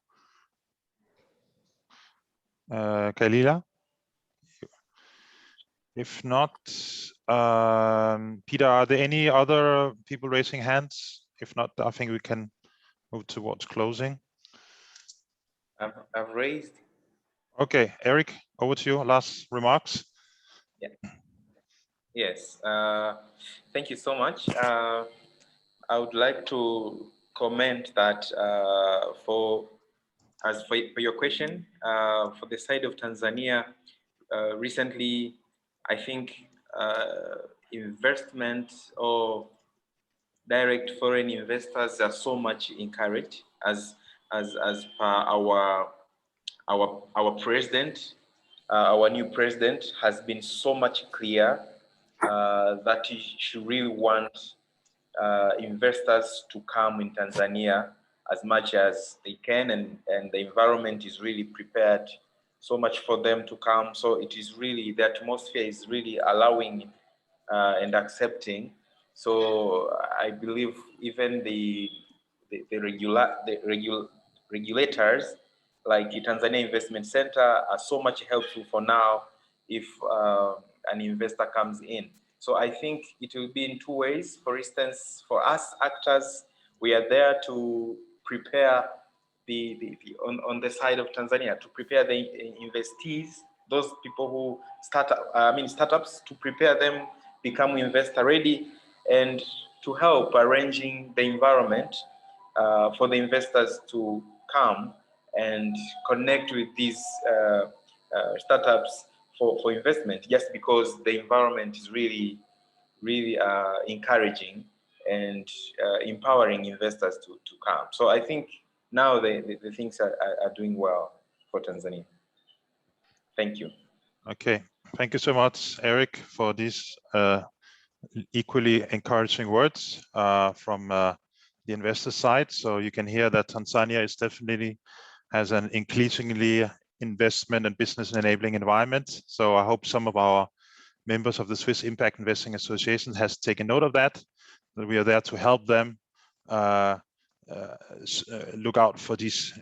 Kalila? If not, Peter, are there any other people raising hands? If not, I think we can move towards closing. I've raised. Okay, Eric, over to you. Last remarks. Yeah. Yes. Thank you so much. I would like to comment that for your question, for the side of Tanzania, recently, I think investment or direct foreign investors are so much encouraged as per our president. Our new president has been so much clear that he should really want investors to come in Tanzania as much as they can, and the environment is really prepared so much for them to come. So it is really, the atmosphere is really allowing and accepting. So I believe even the regulators like the Tanzania Investment Center are so much helpful for now if an investor comes in. So I think it will be in two ways. For instance, for us actors, we are there to prepare on the side of Tanzania, to prepare the investees, those people who startups, to prepare them become investor ready, and to help arranging the environment for the investors to come and connect with these startups for investment, just because the environment is really encouraging and empowering investors to come. So I think now the things are doing well for Tanzania. Thank you. Okay, thank you so much, Eric, for these equally encouraging words from the investor side. So you can hear that Tanzania is definitely has an increasingly investment and business enabling environment. So I hope some of our members of the Swiss Impact Investing Association has taken note of that we are there to help them look out for these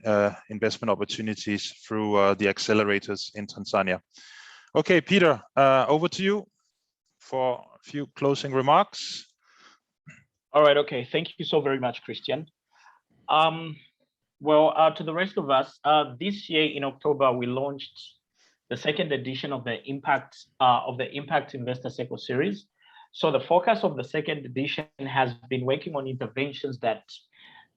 investment opportunities through the accelerators in Tanzania. Okay, Peter, over to you for few closing remarks. All right. Okay. Thank you so very much, Christian. Well, to the rest of us, this year in October, we launched the second edition of the Impact Investor Circle series. So the focus of the second edition has been working on interventions that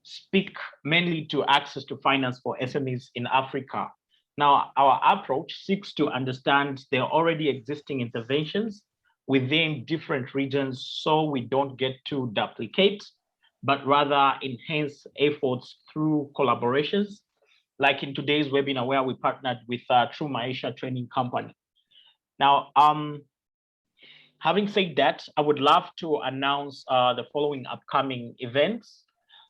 speak mainly to access to finance for SMEs in Africa. Now, our approach seeks to understand the already existing interventions within different regions so we don't get to duplicate, but rather enhance efforts through collaborations, like in today's webinar where we partnered with True Maisha Training Company. Now, having said that, I would love to announce the following upcoming events.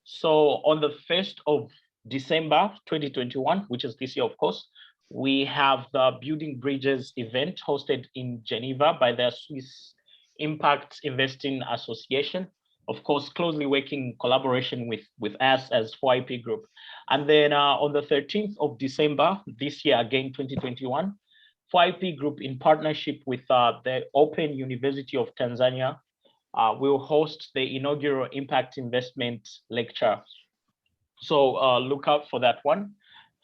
So on the 1st of December 2021, which is this year, of course, we have the Building Bridges event hosted in Geneva by the Swiss Impact Investing Association, of course, closely working in collaboration with us as 4IP Group. And then on the 13th of December, this year, again, 2021, 4IP Group in partnership with the Open University of Tanzania will host the inaugural Impact Investment Lecture. So look out for that one.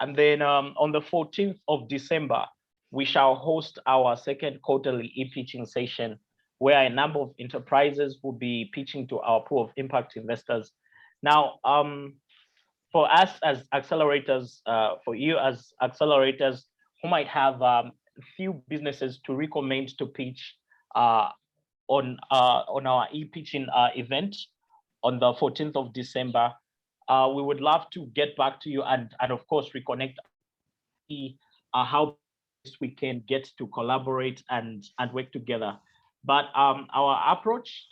And then on the 14th of December, we shall host our second quarterly e-pitching session where a number of enterprises will be pitching to our pool of impact investors. Now, for us as accelerators, for you as accelerators who might have a few businesses to recommend to pitch on our e-pitching event on the 14th of December, we would love to get back to you and of course reconnect, how we can get to collaborate and work together. But our approach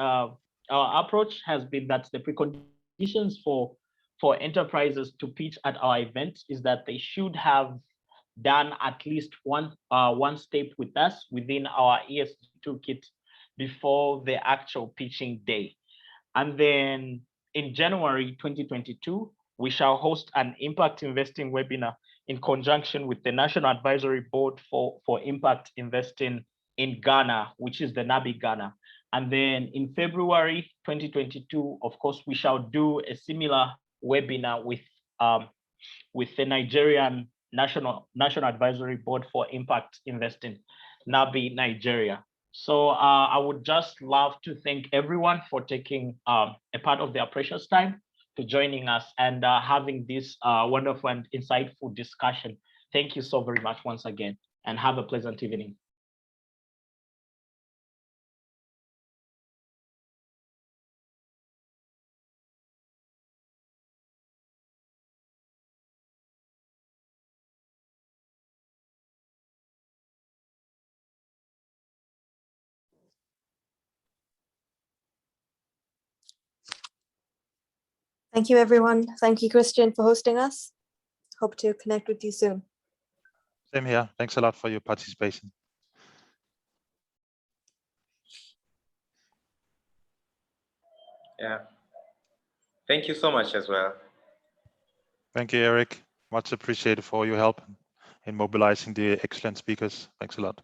has been that the preconditions for enterprises to pitch at our event is that they should have done at least one step with us within our ESG toolkit before the actual pitching day. And then in January 2022, we shall host an impact investing webinar in conjunction with the National Advisory Board for Impact Investing in Ghana, which is the NABI Ghana. And then in February 2022, of course, we shall do a similar webinar with the Nigerian National Advisory Board for Impact Investing, NABI Nigeria. So I would just love to thank everyone for taking a part of their precious time to joining us and having this wonderful and insightful discussion. Thank you so very much once again, and have a pleasant evening. Thank you, everyone. Thank you, Christian, for hosting us. Hope to connect with you soon. Same here. Thanks a lot for your participation. Yeah. Thank you so much as well. Thank you, Eric. Much appreciated for your help in mobilizing the excellent speakers. Thanks a lot.